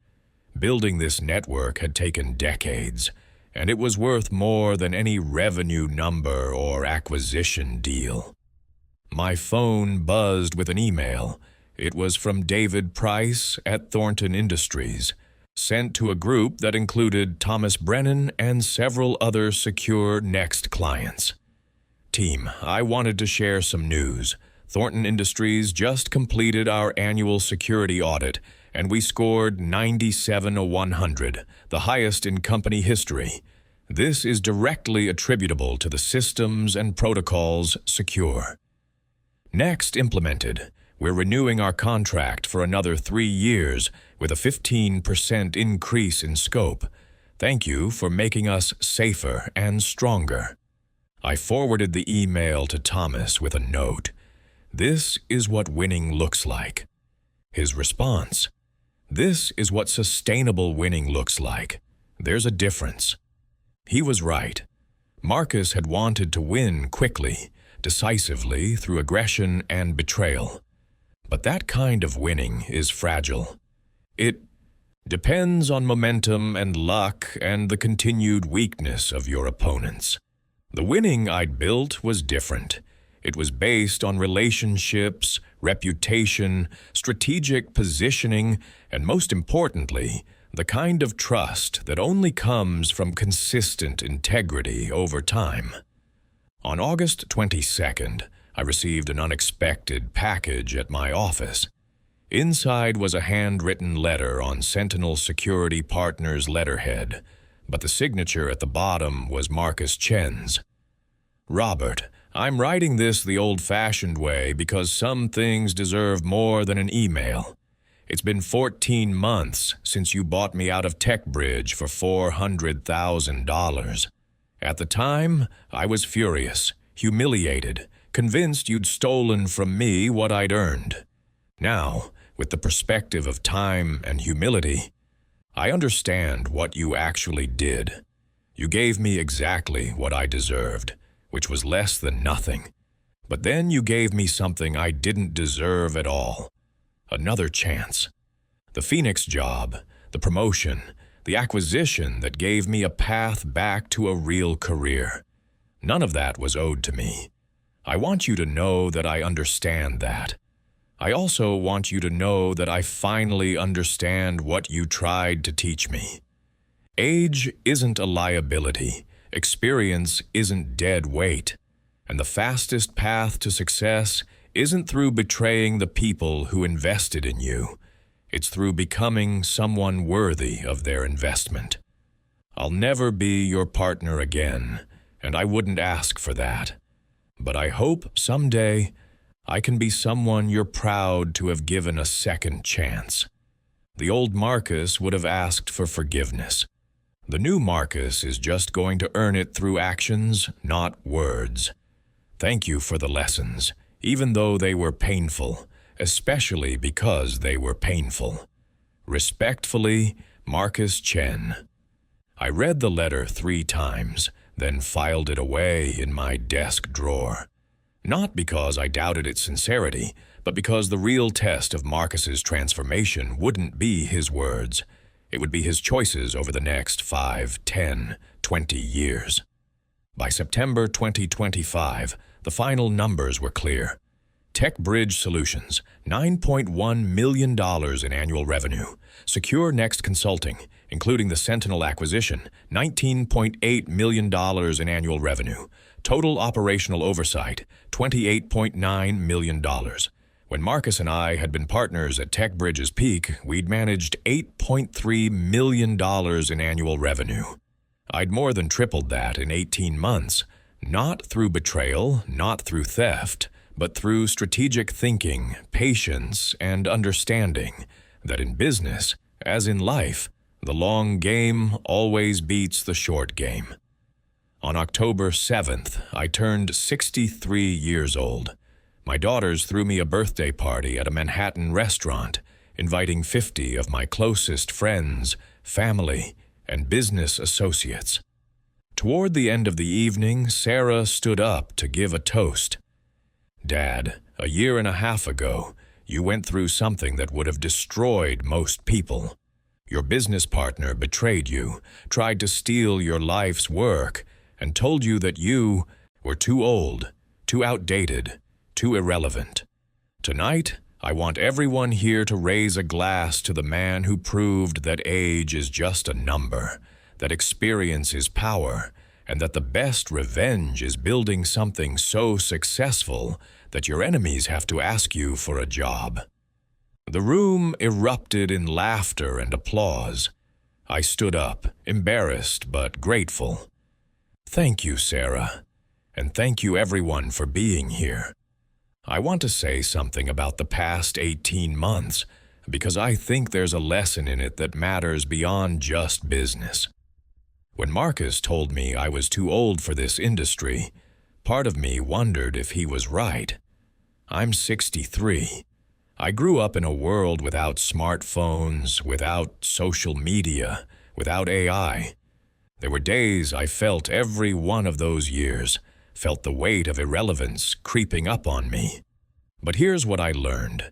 [SPEAKER 1] Building this network had taken decades, and it was worth more than any revenue number or acquisition deal. My phone buzzed with an email. It was from David Price at Thornton Industries, sent to a group that included Thomas Brennan and several other secure Next clients. "Team, I wanted to share some news. Thornton Industries just completed our annual security audit, and we scored 97/100, the highest in company history. This is directly attributable to the systems and protocols secure. Next implemented, we're renewing our contract for another 3 years with a 15% increase in scope. Thank you for making us safer and stronger." I forwarded the email to Thomas with a note. "This is what winning looks like." His response: "This is what sustainable winning looks like. There's a difference." He was right. Marcus had wanted to win quickly, decisively through aggression and betrayal. But that kind of winning is fragile. It depends on momentum and luck and the continued weakness of your opponents. The winning I'd built was different. It was based on relationships, reputation, strategic positioning, and most importantly, the kind of trust that only comes from consistent integrity over time. On August 22nd, I received an unexpected package at my office. Inside was a handwritten letter on Sentinel Security Partners' letterhead, but the signature at the bottom was Marcus Chen's. "Robert, I'm writing this the old-fashioned way because some things deserve more than an email. It's been 14 months since you bought me out of TechBridge for $400,000. At the time, I was furious, humiliated, convinced you'd stolen from me what I'd earned. Now, with the perspective of time and humility, I understand what you actually did. You gave me exactly what I deserved, which was less than nothing. But then you gave me something I didn't deserve at all. Another chance. The Phoenix job, the promotion, the acquisition that gave me a path back to a real career. None of that was owed to me. I want you to know that I understand that. I also want you to know that I finally understand what you tried to teach me. Age isn't a liability. Experience isn't dead weight. And the fastest path to success isn't through betraying the people who invested in you. It's through becoming someone worthy of their investment. I'll never be your partner again, and I wouldn't ask for that. But I hope someday I can be someone you're proud to have given a second chance. The old Marcus would have asked for forgiveness. The new Marcus is just going to earn it through actions, not words. Thank you for the lessons, even though they were painful, especially because they were painful. Respectfully, Marcus Chen. I read the letter 3 times, then filed it away in my desk drawer. Not because I doubted its sincerity, but because the real test of Marcus's transformation wouldn't be his words. It would be his choices over the next 5, 10, 20 years. By September 2025, the final numbers were clear. TechBridge Solutions, $9.1 million in annual revenue. Secure Next Consulting, including the Sentinel acquisition, $19.8 million in annual revenue. Total operational oversight, $28.9 million. When Marcus and I had been partners at TechBridge's peak, we'd managed $8.3 million in annual revenue. I'd more than tripled that in 18 months, not through betrayal, not through theft, but through strategic thinking, patience, and understanding that in business, as in life, the long game always beats the short game. On October 7th, I turned 63 years old. My daughters threw me a birthday party at a Manhattan restaurant, inviting 50 of my closest friends, family, and business associates. Toward the end of the evening, Sarah stood up to give a toast. Dad, a year and a half ago, you went through something that would have destroyed most people. Your business partner betrayed you, tried to steal your life's work, and told you that you were too old, too outdated, too irrelevant. Tonight, I want everyone here to raise a glass to the man who proved that age is just a number, that experience is power, and that the best revenge is building something so successful that your enemies have to ask you for a job. The room erupted in laughter and applause. I stood up, embarrassed but grateful. Thank you, Sarah, and thank you everyone for being here. I want to say something about the past 18 months because I think there's a lesson in it that matters beyond just business. When Marcus told me I was too old for this industry, part of me wondered if he was right. I'm 63. I grew up in a world without smartphones, without social media, without AI. There were days I felt every one of those years, felt the weight of irrelevance creeping up on me. But here's what I learned.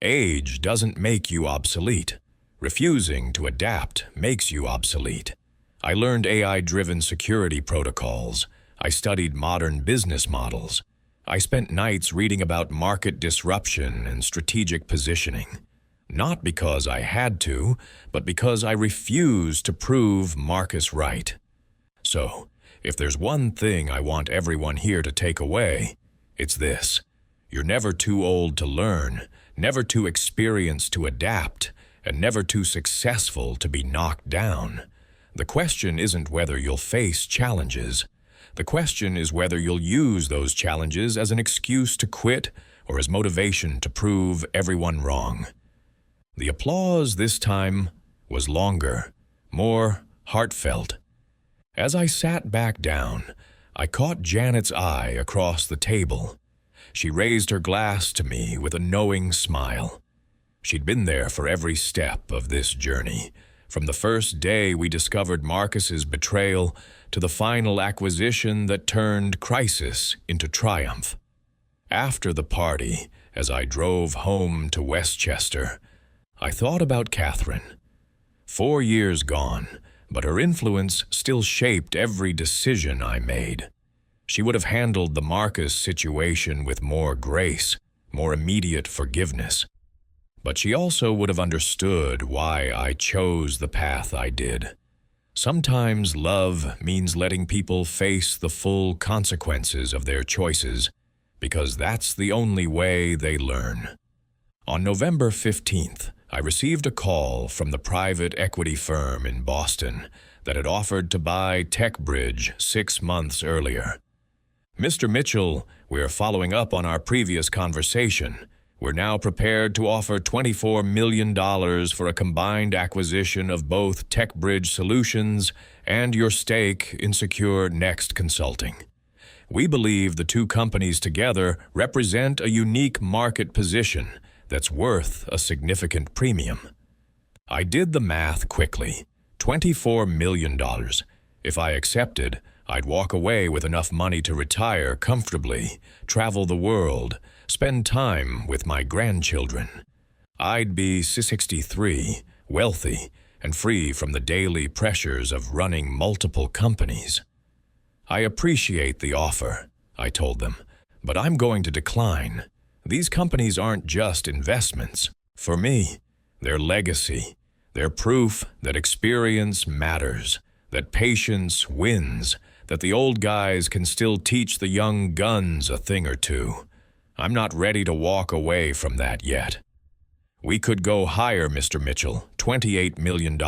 [SPEAKER 1] Age doesn't make you obsolete. Refusing to adapt makes you obsolete. I learned AI-driven security protocols. I studied modern business models. I spent nights reading about market disruption and strategic positioning. Not because I had to, but because I refused to prove Marcus right. So, if there's one thing I want everyone here to take away, it's this. You're never too old to learn, never too experienced to adapt, and never too successful to be knocked down. The question isn't whether you'll face challenges. The question is whether you'll use those challenges as an excuse to quit or as motivation to prove everyone wrong. The applause this time was longer, more heartfelt. As I sat back down, I caught Janet's eye across the table. She raised her glass to me with a knowing smile. She'd been there for every step of this journey, from the first day we discovered Marcus's betrayal to the final acquisition that turned crisis into triumph. After the party, as I drove home to Westchester, I thought about Catherine. 4 years gone, but her influence still shaped every decision I made. She would have handled the Marcus situation with more grace, more immediate forgiveness. But she also would have understood why I chose the path I did. Sometimes love means letting people face the full consequences of their choices, because that's the only way they learn. On November 15th, I received a call from the private equity firm in Boston that had offered to buy TechBridge 6 months earlier. Mr. Mitchell, we're following up on our previous conversation. We're now prepared to offer $24 million for a combined acquisition of both TechBridge Solutions and your stake in Secure Next Consulting. We believe the two companies together represent a unique market position that's worth a significant premium. I did the math quickly. $24 million. If I accepted, I'd walk away with enough money to retire comfortably, travel the world, spend time with my grandchildren. I'd be 63, wealthy, and free from the daily pressures of running multiple companies. I appreciate the offer, I told them, but I'm going to decline. These companies aren't just investments. For me, they're legacy. They're proof that experience matters, that patience wins, that the old guys can still teach the young guns a thing or two. I'm not ready to walk away from that yet. We could go higher, Mr. Mitchell, $28 million.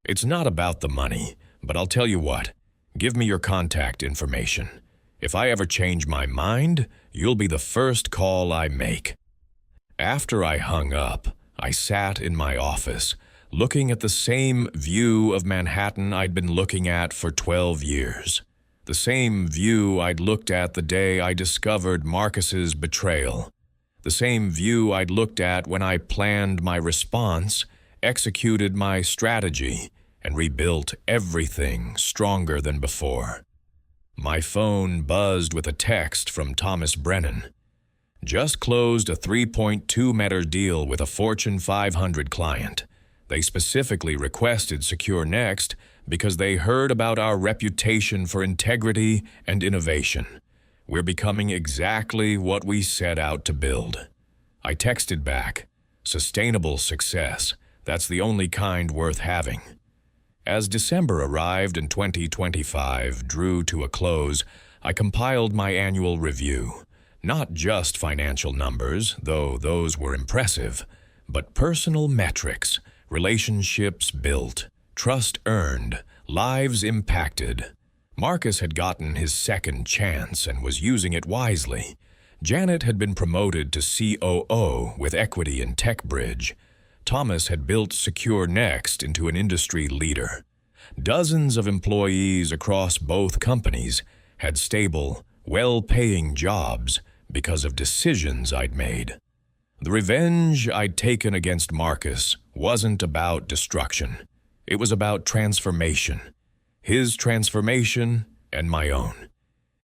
[SPEAKER 1] It's not about the money, but I'll tell you what, give me your contact information. If I ever change my mind, you'll be the first call I make. After I hung up, I sat in my office, looking at the same view of Manhattan I'd been looking at for 12 years. The same view I'd looked at the day I discovered Marcus's betrayal. The same view I'd looked at when I planned my response, executed my strategy, and rebuilt everything stronger than before. My phone buzzed with a text from Thomas Brennan. Just closed a $3.2 million deal with a Fortune 500 client. They specifically requested Secure Next because they heard about our reputation for integrity and innovation. We're becoming exactly what we set out to build. I texted back, sustainable success, that's the only kind worth having. As December arrived and 2025 drew to a close, I compiled my annual review. Not just financial numbers, though those were impressive, but personal metrics, relationships built, trust earned, lives impacted. Marcus had gotten his second chance and was using it wisely. Janet had been promoted to COO with equity in TechBridge. Thomas had built Secure Next into an industry leader. Dozens of employees across both companies had stable, well-paying jobs because of decisions I'd made. The revenge I'd taken against Marcus wasn't about destruction. It was about transformation. His transformation and my own.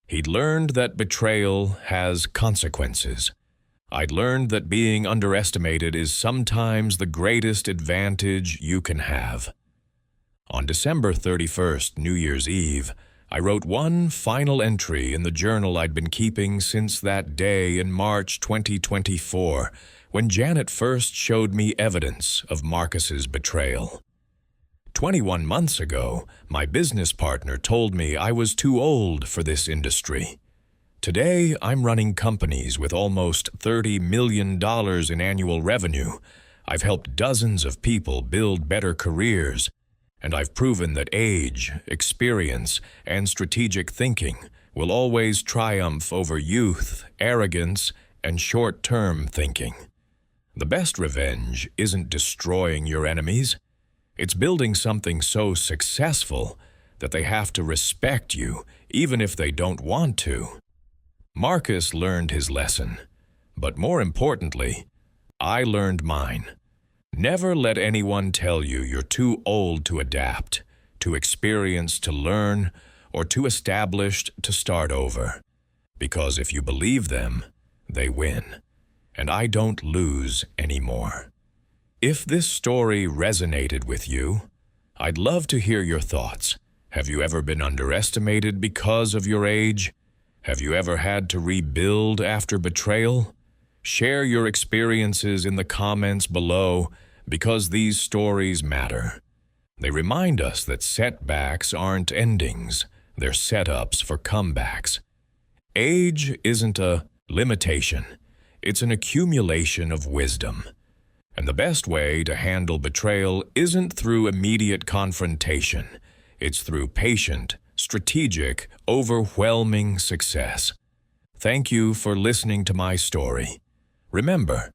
[SPEAKER 1] He'd learned that betrayal has consequences. I'd learned that being underestimated is sometimes the greatest advantage you can have. On December 31st, New Year's Eve, I wrote one final entry in the journal I'd been keeping since that day in March 2024, when Janet first showed me evidence of Marcus's betrayal. 21 months ago, my business partner told me I was too old for this industry. Today, I'm running companies with almost $30 million in annual revenue. I've helped dozens of people build better careers, and I've proven that age, experience, and strategic thinking will always triumph over youth, arrogance, and short-term thinking. The best revenge isn't destroying your enemies. It's building something so successful that they have to respect you, even if they don't want to. Marcus learned his lesson, but more importantly, I learned mine. Never let anyone tell you you're too old to adapt, too experienced to learn, or too established to start over. Because if you believe them, they win. And I don't lose anymore. If this story resonated with you, I'd love to hear your thoughts. Have you ever been underestimated because of your age? Have you ever had to rebuild after betrayal? Share your experiences in the comments below because these stories matter. They remind us that setbacks aren't endings, they're setups for comebacks. Age isn't a limitation, it's an accumulation of wisdom. And the best way to handle betrayal isn't through immediate confrontation, it's through patient, strategic, overwhelming success. Thank you for listening to my story. Remember,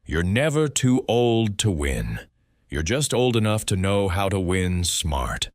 [SPEAKER 1] you're never too old to win. You're just old enough to know how to win smart.